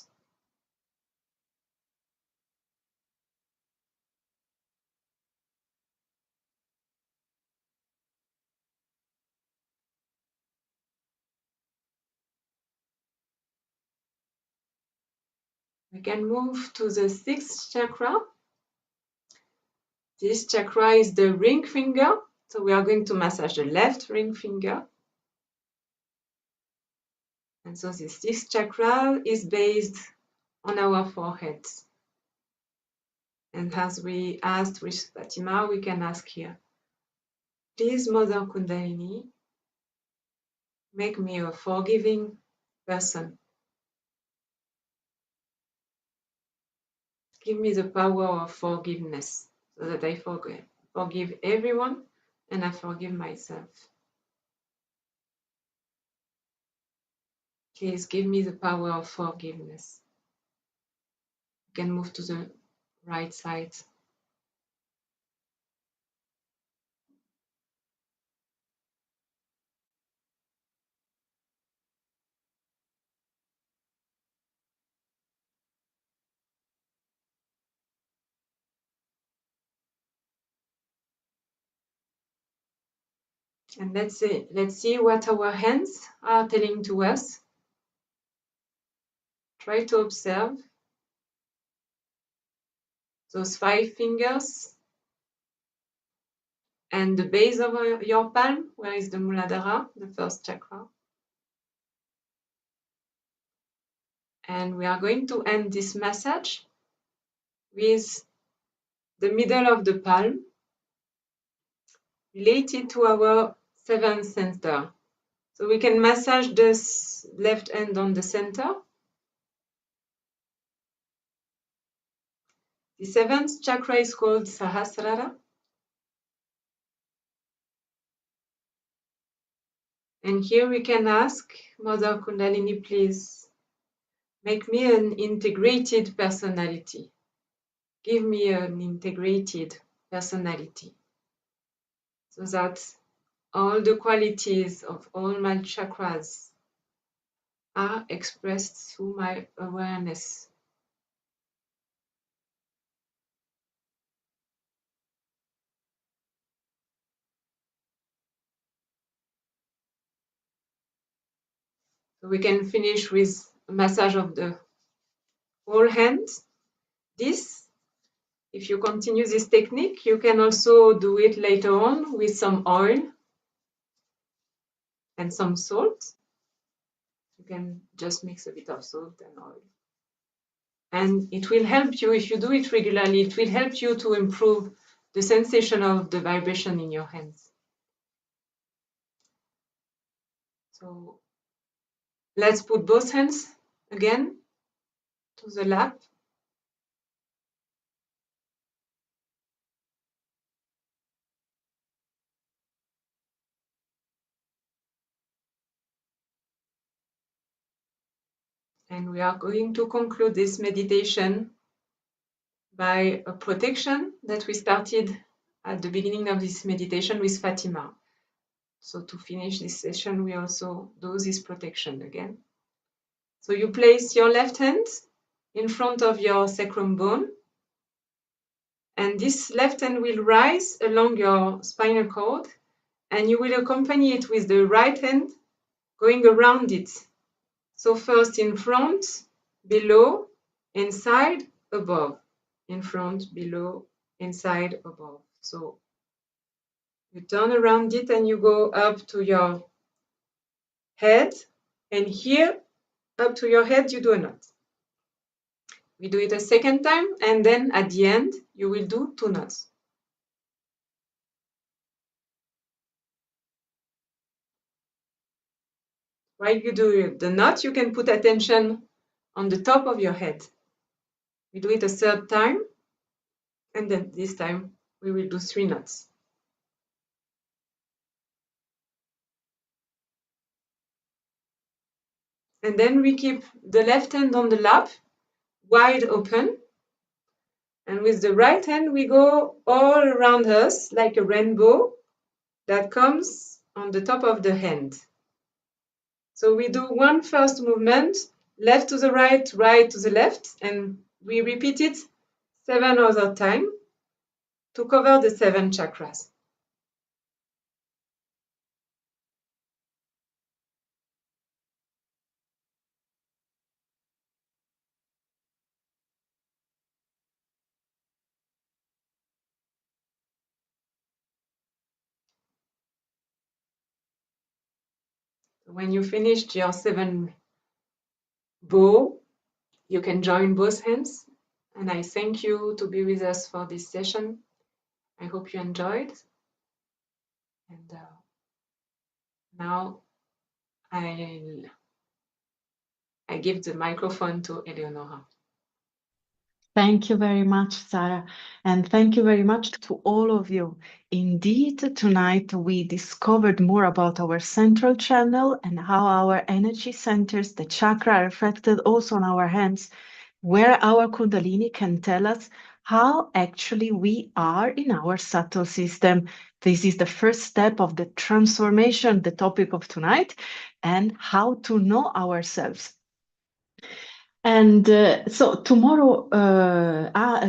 We can move to the sixth chakra. This chakra is the ring finger. So we are going to massage the left ring finger. And so this sixth chakra is based on our forehead. And as we asked with Fatima, we can ask here, please, Mother Kundalini, make me a forgiving person. Give me the power of forgiveness so that I forgive everyone and I forgive myself. Please give me the power of forgiveness. You can move to the right side. And let's see what our hands are telling to us. Try to observe those 5 fingers and the base of your palm, where is the Muladhara, the first chakra. And we are going to end this massage with the middle of the palm related to our 7th center. So we can massage this left hand on the center. The 7th chakra is called Sahasrara. And here we can ask, Mother Kundalini, please make me an integrated personality. Give me an integrated personality so that all the qualities of all my chakras are expressed through my awareness. So we can finish with a massage of the whole hand. This, if you continue this technique, you can also do it later on with some oil. and some salt. You can just mix a bit of salt and oil. And it will help you, if you do it regularly, it will help you to improve the sensation of the vibration in your hands. So let's put both hands again to the lap. And we are going to conclude this meditation by a protection that we started at the beginning of this meditation with Fatima. So to finish this session, we also do this protection again. So you place your left hand in front of your sacrum bone, and this left hand will rise along your spinal cord, and you will accompany it with the right hand going around it. So first in front, below, inside, above. In front, below, inside, above. So you turn around it and you go up to your head, and here, up to your head, you do a knot. We do it a second time, and then at the end, you will do 2 knots. While you do the knot, you can put attention on the top of your head. We do it a third time, and then this time we will do 3 knots. And then we keep the left hand on the lap, wide open. And with the right hand, we go all around us like a rainbow that comes on the top of the hand. So we do one first movement, left to the right, right to the left, and we repeat it 7 other times to cover the 7 chakras. When you finished your 7 bow, you can join both hands. And I thank you to be with us for this session. I hope you enjoyed. And now I give the microphone to Eleonora. Thank you very much, Sarah, and thank you very much to all of you. Indeed, tonight we discovered more about our central channel and how our energy centers, the chakra, are affected also on our hands, where our Kundalini can tell us how actually we are in our subtle system. This is the first step of the transformation, the topic of tonight, and how to know ourselves. And so tomorrow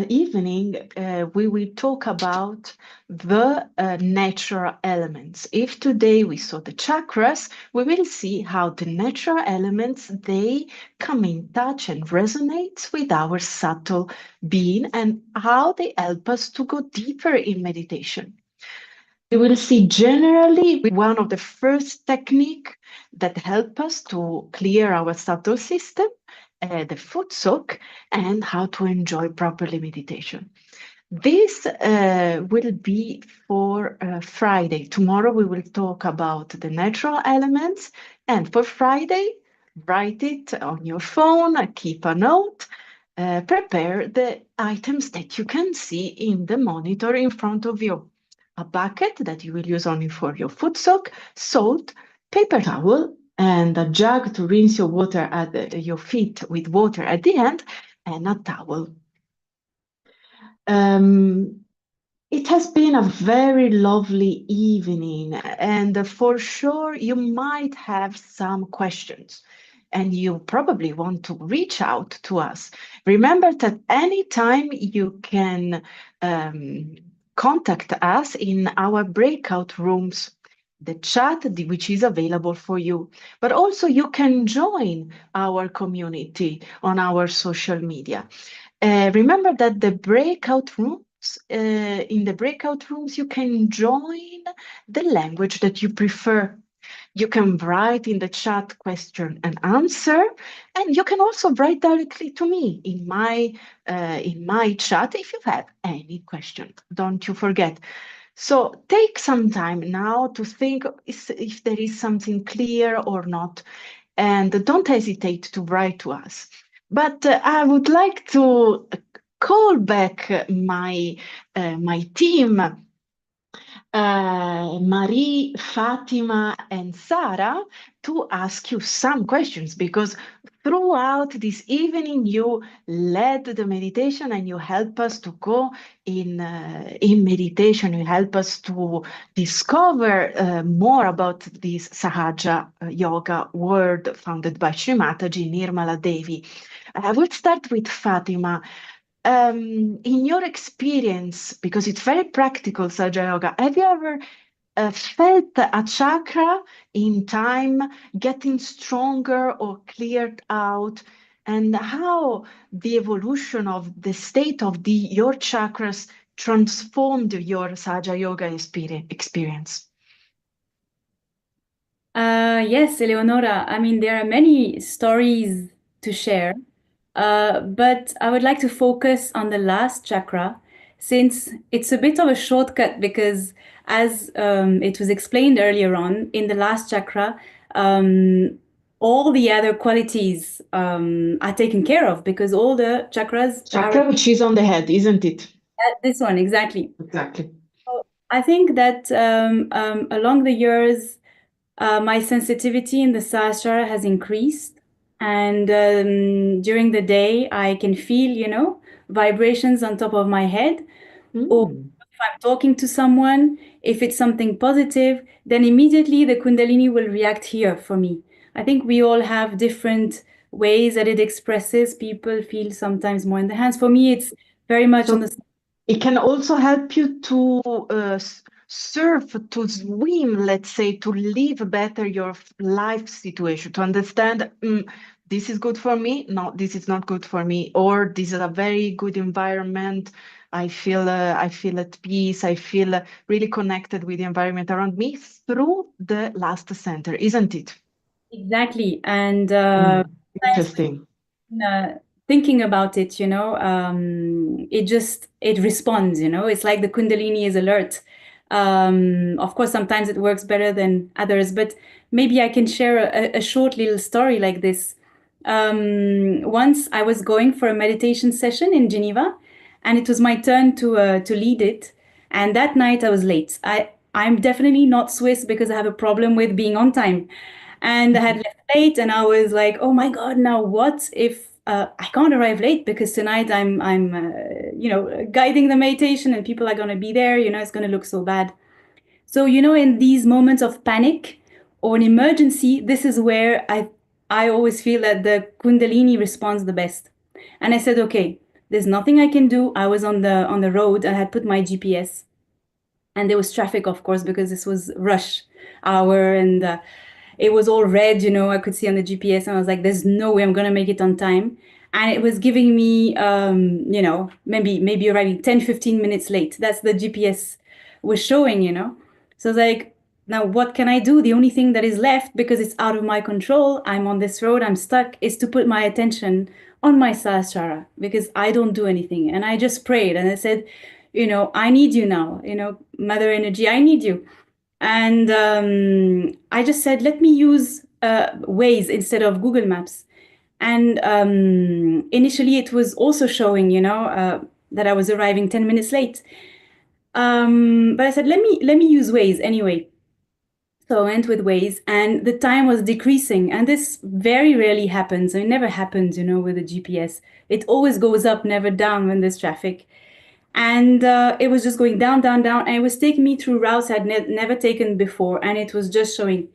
evening, we will talk about the natural elements. If today we saw the chakras, we will see how the natural elements, they come in touch and resonate with our subtle being and how they help us to go deeper in meditation. We will see generally one of the first technique that help us to clear our subtle system, the foot soak, and how to enjoy properly meditation. This will be for Friday. Tomorrow we will talk about the natural elements, and for Friday, write it on your phone, keep a note, prepare the items that you can see in the monitor in front of you. A bucket that you will use only for your foot soak, salt, paper towel, and a jug to rinse your water at your feet with water at the end, and a towel. It has been a very lovely evening, and for sure you might have some questions, and you probably want to reach out to us. Remember that anytime you can contact us in our breakout rooms, the chat which is available for you, but also you can join our community on our social media. Remember that the breakout rooms, in the breakout rooms, you can join the language that you prefer. You can write in the chat question and answer, and you can also write directly to me in my chat if you have any question. Don't you forget. So take some time now to think if there is something clear or not, and don't hesitate to write to us. But I would like to call back my team, Marie, Fatima, and Sarah, to ask you some questions, because throughout this evening you led the meditation and you help us to go in meditation. You help us to discover more about this Sahaja Yoga world founded by Shri Mataji Nirmala Devi. I will start with Fatima. In your experience, because it's very practical, Sahaja Yoga, have you ever felt a chakra in time getting stronger or cleared out, and how the evolution of the state of your chakras transformed your Sahaja Yoga experience? Yes, Eleonora. I mean, there are many stories to share, but I would like to focus on the last chakra since it's a bit of a shortcut because, as it was explained earlier on, in the last chakra, all the other qualities are taken care of because all the chakras Chakra, which is on the head, isn't it? This one, exactly. Exactly. So I think that along the years, my sensitivity in the Sahasrara has increased. And during the day, I can feel, vibrations on top of my head. Or if I'm talking to someone, if it's something positive, then immediately the Kundalini will react here for me. I think we all have different ways that it expresses. People feel sometimes more in the hands. For me, it's very much on the... It can also help you to surf, to swim, let's say, to live better your life situation, to understand this is good for me, no, this is not good for me, or this is a very good environment. I feel at peace. I feel really connected with the environment around me through the last center, isn't it? Exactly. And interesting. Thinking about it, it responds, it's like the Kundalini is alert. Of course, sometimes it works better than others, but maybe I can share a short little story like this. Once I was going for a meditation session in Geneva, and it was my turn to lead it. And that night I was late. I'm definitely not Swiss because I have a problem with being on time. And I had left late, and I was like, "Oh my God! Now what if I can't arrive late because tonight I'm guiding the meditation and people are gonna be there. It's gonna look so bad." So in these moments of panic or an emergency, this is where I always feel that the Kundalini responds the best. And I said, "Okay, there's nothing I can do." I was on the road. I had put my GPS, and there was traffic, of course, because this was rush hour and it was all red, I could see on the GPS, and I was like, there's no way I'm going to make it on time. And it was giving me, maybe arriving 10, 15 minutes late. That's the GPS was showing, So I was like, now what can I do? The only thing that is left, because it's out of my control, I'm on this road, I'm stuck, is to put my attention on my Sahasrara, because I don't do anything. And I just prayed and I said, I need you now, Mother Energy, I need you. And I just said, let me use Waze instead of Google Maps. And initially it was also showing, that I was arriving 10 minutes late. But I said, let me use Waze anyway. So I went with Waze, and the time was decreasing. And this very rarely happens. It never happens, with the GPS. It always goes up, never down when there's traffic. And it was just going down, down, down. And it was taking me through routes I'd never taken before. And it was just showing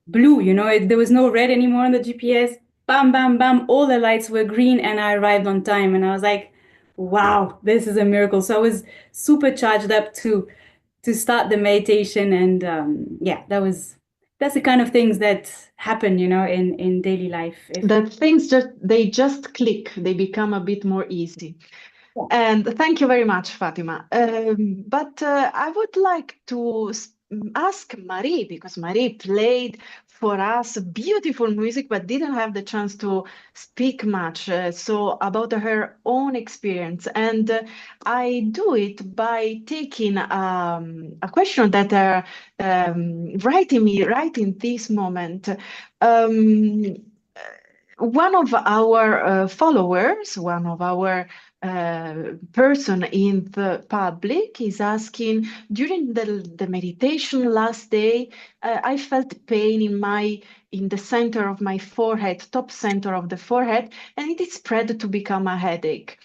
blue, there was no red anymore on the GPS. Bam, bam, bam. All the lights were green, and I arrived on time. And I was like, wow, this is a miracle. So I was super charged up to start the meditation. And that's the kind of things that happen, in daily life. That things they just click, they become a bit more easy. And thank you very much, Fatima. But I would like to ask Marie, because Marie played for us beautiful music, but didn't have the chance to speak much. So about her own experience, and I do it by taking a question that are writing me right in this moment. Um, one of our followers, one of our person in the public is asking, during the meditation last day, I felt pain in the center of my forehead, top center of the forehead, and it is spread to become a headache.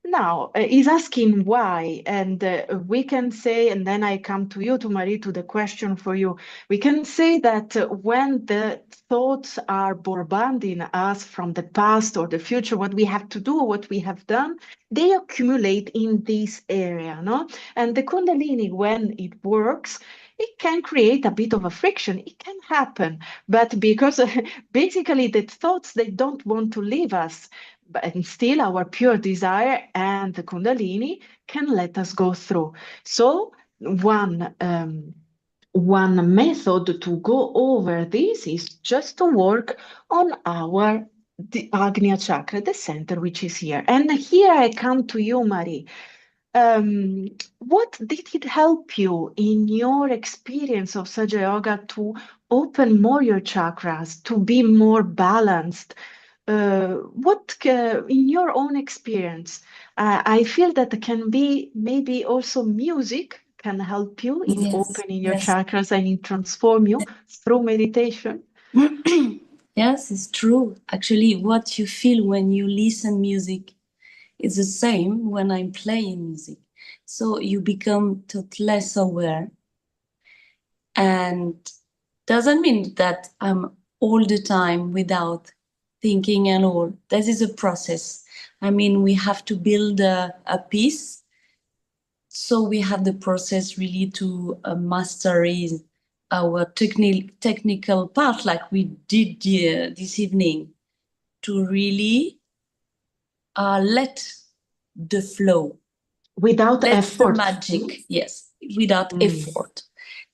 Now, he's asking why, and we can say, and then I come to you, to Marie, to the question for you. We can say that when the thoughts are bombarding us from the past or the future, what we have to do, what we have done, they accumulate in this area, no? And the Kundalini, when it works, it can create a bit of a friction. It can happen, but because basically the thoughts, they don't want to leave us, but still our pure desire and the Kundalini can let us go through. So one method to go over this is just to work on the Agnya chakra, the center, which is here. And here I come to you, Marie. What did it help you in your experience of Sahaja Yoga to open more your chakras, to be more balanced? In your own experience, I feel that can be maybe also music can help you in opening your chakras and in transform you through meditation. Yes, it's true. Actually, what you feel when you listen music is the same when I'm playing music. So you become less aware, and doesn't mean that I'm all the time without thinking and all. This is a process. I mean, we have to build a piece. So we have the process really to master our technical part, like we did this evening, to really let the flow. Without effort. The magic, yes, without effort.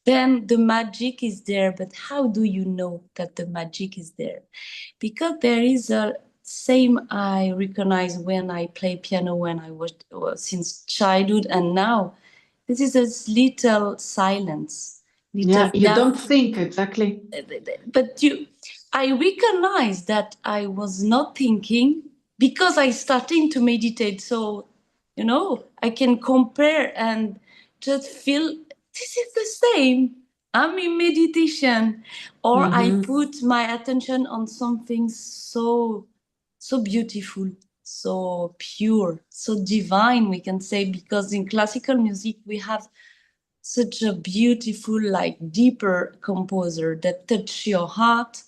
Then the magic is there, but how do you know that the magic is there? Because there is a same I recognize when I play piano when I was since childhood and now. This is a little silence. Yeah, you don't think exactly. But I recognize that I was not thinking because I started to meditate. So, I can compare and just feel this is the same. I'm in meditation. Or I put my attention on something so beautiful, so pure, so divine, we can say, because in classical music, we have such a beautiful, like deeper composer that touch your heart.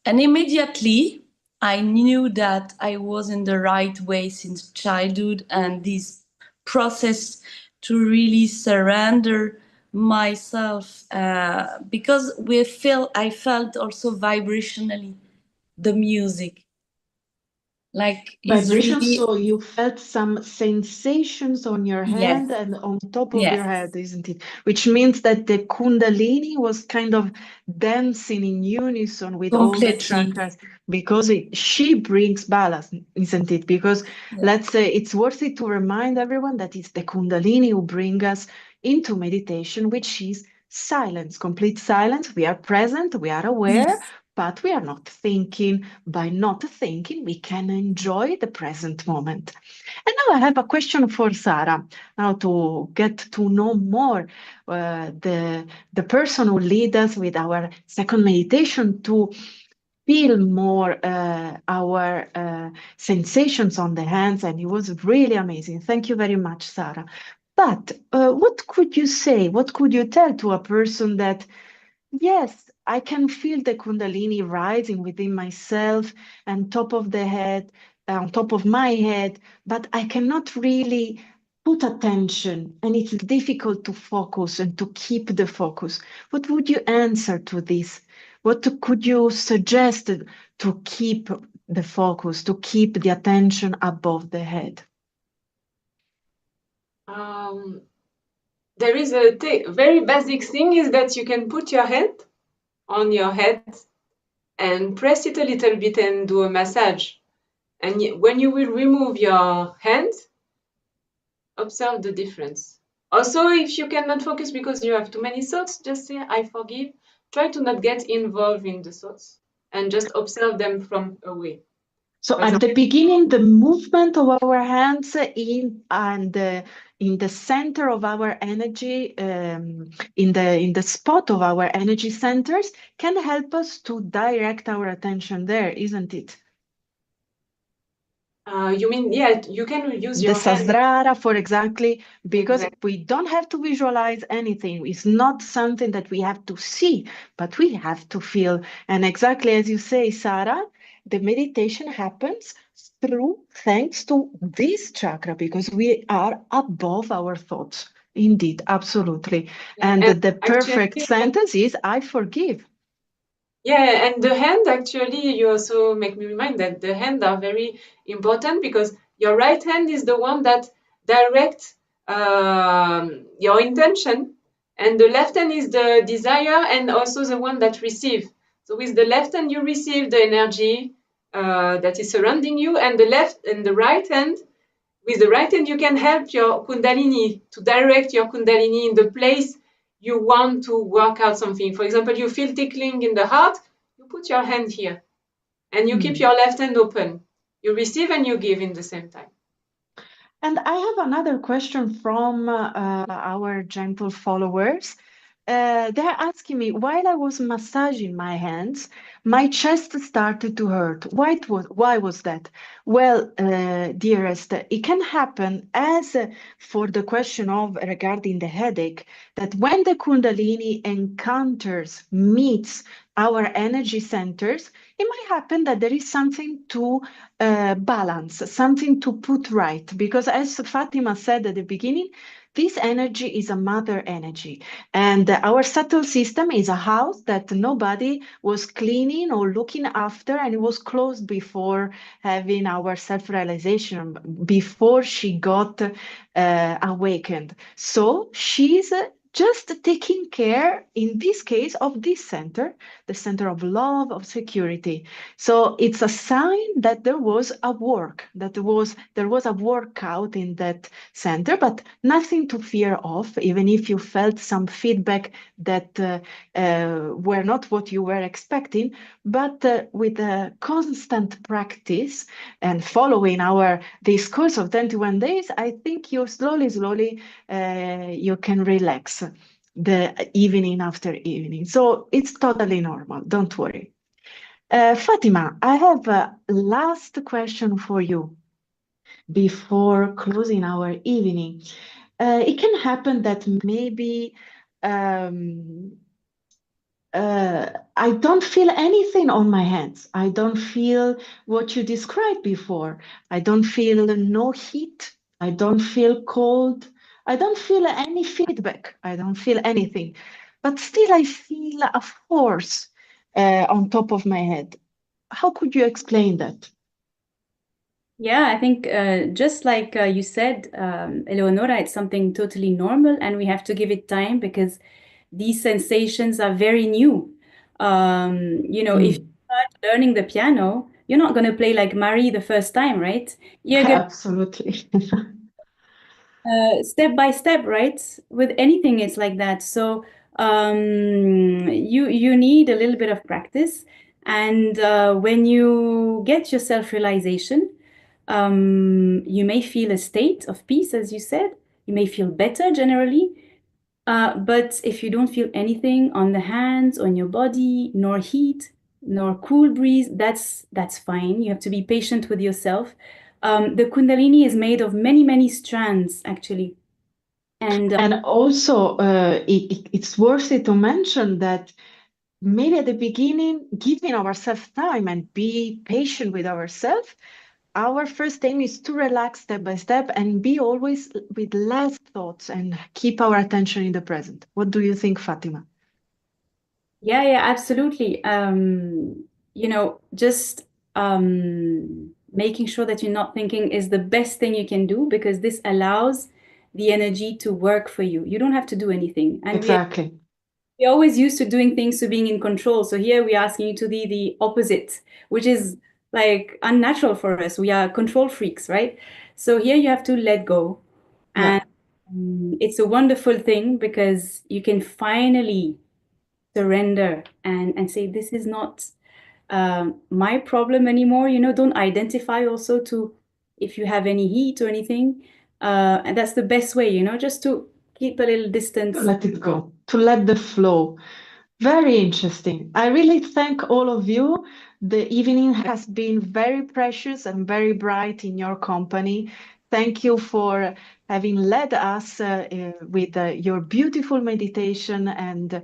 And immediately I knew that I was in the right way since childhood, and this process to really surrender myself, because I felt also vibrationally the music. Like Vibration, really, so you felt some sensations on your hand and on top of your head, isn't it? Which means that the Kundalini was kind of dancing in unison with all the chakras, because she brings balance, isn't it? Because let's say it's worth it to remind everyone that it's the Kundalini who brings us into meditation, which is silence, complete silence. We are present, we are aware, but we are not thinking. By not thinking, we can enjoy the present moment. And now I have a question for Sara, now to get to know more the person who leads us with our second meditation, to feel more our sensations on the hands, and it was really amazing. Thank you very much, Sara. But what could you say, what could you tell to a person that, yes, I can feel the Kundalini rising within myself and top of the head, on top of my head, but I cannot really put attention, and it's difficult to focus and to keep the focus. What would you answer to this? What could you suggest to keep the focus, to keep the attention above the head? there is a very basic thing is that you can put your hand on your head and press it a little bit and do a massage. And when you will remove your hand, observe the difference. Also, if you cannot focus because you have too many thoughts, just say, I forgive. Try to not get involved in the thoughts and just observe them from away. So at the beginning, the movement of our hands in the center of our energy, in the spot of our energy centers, can help us to direct our attention there, isn't it? You mean, yeah, you can use your The hand. Sahasrara, for exactly, because we don't have to visualize anything. It's not something that we have to see, but we have to feel. And exactly as you say, Sarah, the meditation happens thanks to this chakra, because we are above our thoughts. Indeed, absolutely. And the perfect sentence is, I forgive. Yeah, and the hand, actually, you also make me remind that the hand are very important because your right hand is the one that directs your intention, and the left hand is the desire and also the one that receive. So with the left hand, you receive the energy that is surrounding you, and the right hand, with the right hand, you can help your Kundalini to direct your Kundalini in the place you want to work out something. For example, you feel tickling in the heart, you put your hand here and you keep your left hand open. You receive and you give in the same time. And I have another question from our gentle followers. They're asking me, while I was massaging my hands, my chest started to hurt. Why was that? Well, dearest, it can happen as for the question of regarding the headache, that when the Kundalini meets our energy centers, it might happen that there is something to balance, something to put right. Because as Fatima said at the beginning, this energy is a mother energy. And our subtle system is a house that nobody was cleaning or looking after, and it was closed before having our self-realization, before she got awakened. So she's just taking care, in this case, of this center, the center of love, of security. So it's a sign that there was a work, that there was a workout in that center, but nothing to fear of, even if you felt some feedback that were not what you were expecting. But with a constant practice and following this course of 21 days, I think you slowly, you can relax the evening after evening. So it's totally normal. Don't worry. Fatima, I have a last question for you before closing our evening. It can happen that maybe I don't feel anything on my hands. I don't feel what you described before. I don't feel no heat. I don't feel cold. I don't feel any feedback. I don't feel anything. But still, I feel a force on top of my head. How could you explain that? Yeah, I think just like you said, Eleonora, it's something totally normal, and we have to give it time because these sensations are very new. If you start learning the piano, you're not going to play like Marie the first time, right? You're going Absolutely. step by step, right? With anything, it's like that. So you need a little bit of practice, and when you get your self-realization, you may feel a state of peace, as you said. You may feel better generally. But if you don't feel anything on the hands, on your body, nor heat, nor cool breeze, that's fine. You have to be patient with yourself. The Kundalini is made of many, many strands, actually. And also, it's worth it to mention that maybe at the beginning, giving ourselves time and be patient with ourselves, our first aim is to relax step by step and be always with less thoughts and keep our attention in the present. What do you think, Fatima? yeah, absolutely. Just making sure that you're not thinking is the best thing you can do, because this allows the energy to work for you. You don't have to do anything. And Exactly. we're always used to doing things, to being in control. So here we're asking you to be the opposite, which is like unnatural for us. We are control freaks, right? So here you have to let go. Yeah. And it's a wonderful thing because you can finally surrender and say, this is not my problem anymore. Don't identify also to if you have any heat or anything. And that's the best way, just to keep a little distance. To let it go, to let the flow. Very interesting. I really thank all of you. The evening has been very precious and very bright in your company. Thank you for having led us with your beautiful meditation and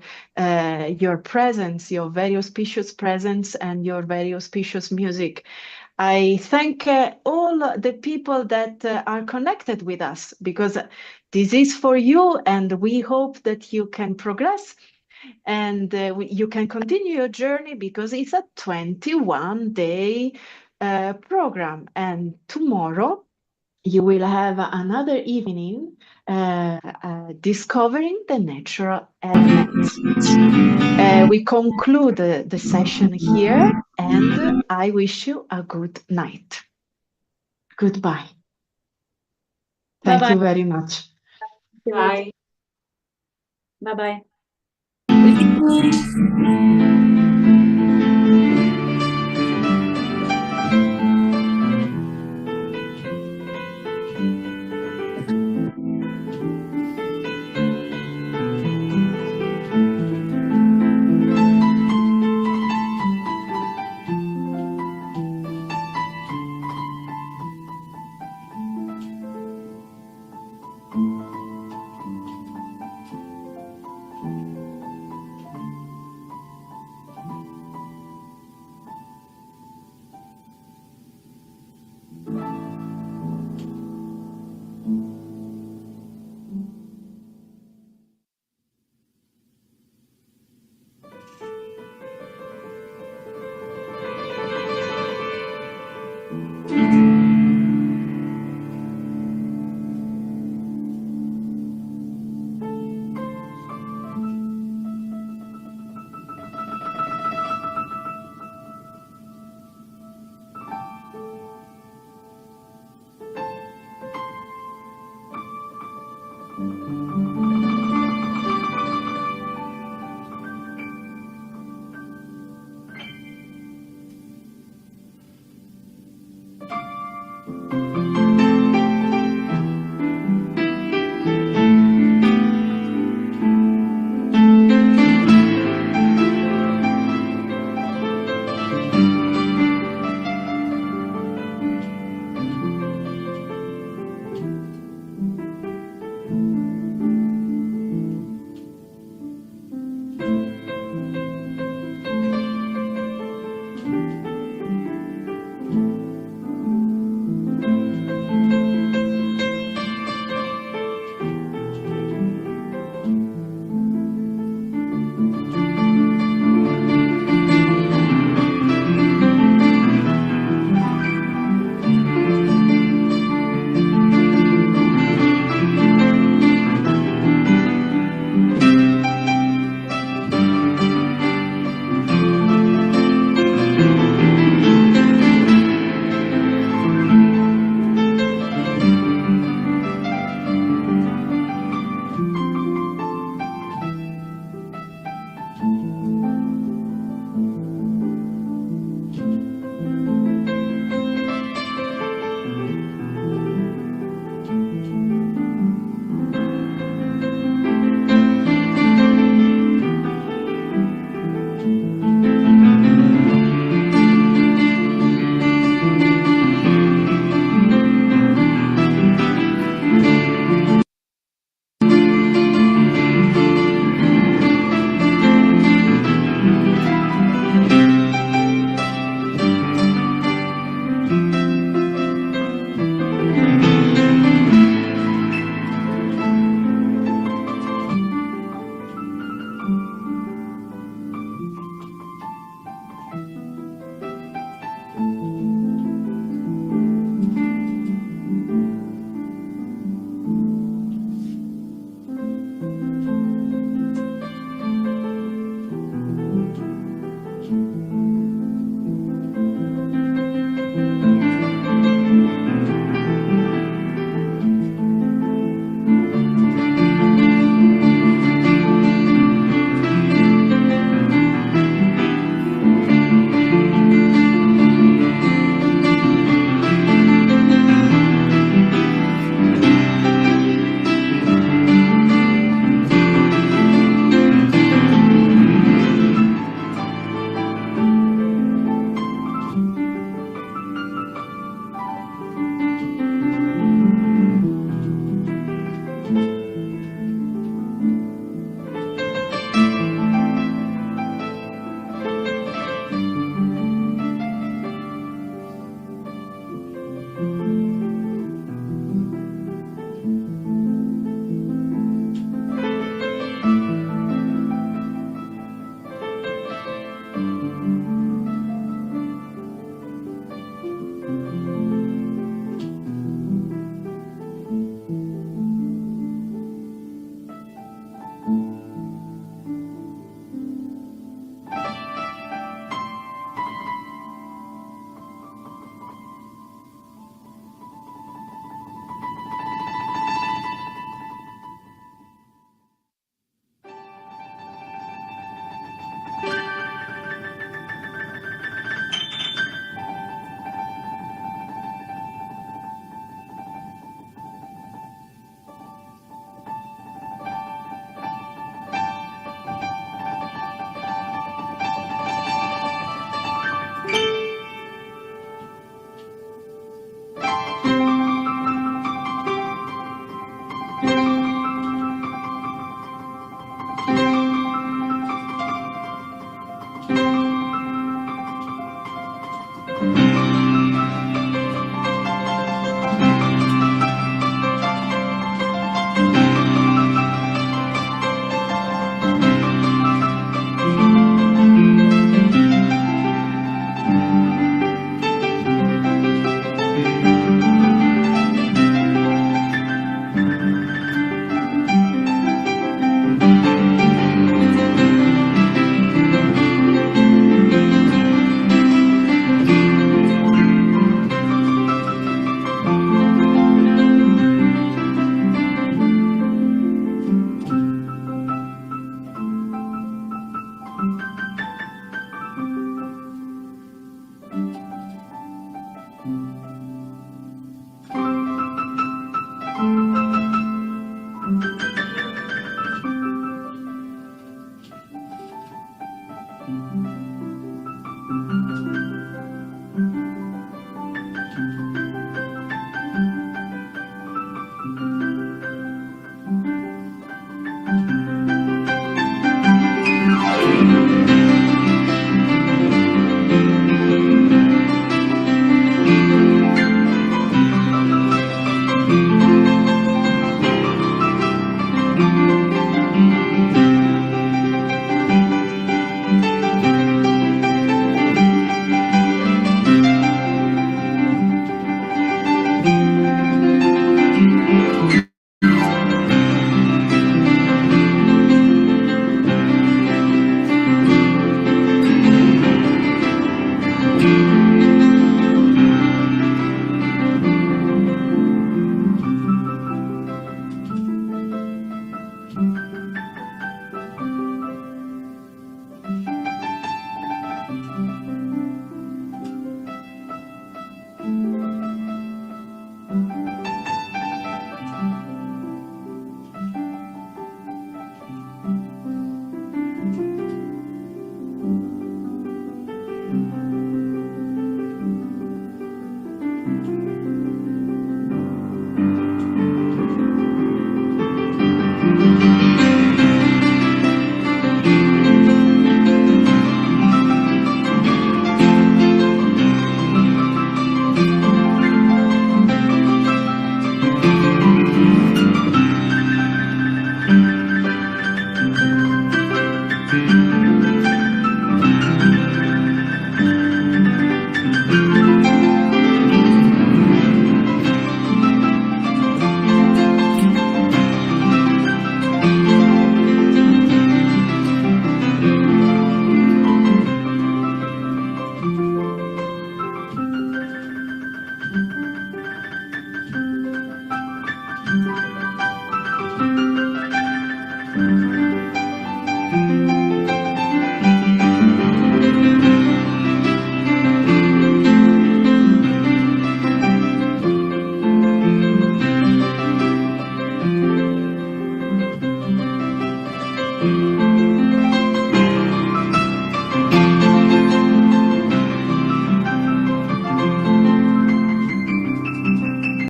your presence, your very auspicious presence and your very auspicious music. I thank all the people that are connected with us because this is for you, and we hope that you can progress and you can continue your journey because it's a 21-day program. And tomorrow you will have another evening discovering the natural elements. We conclude the session here, and I wish you a good night. Goodbye. Thank Bye-bye. you very much. Bye. Bye-bye.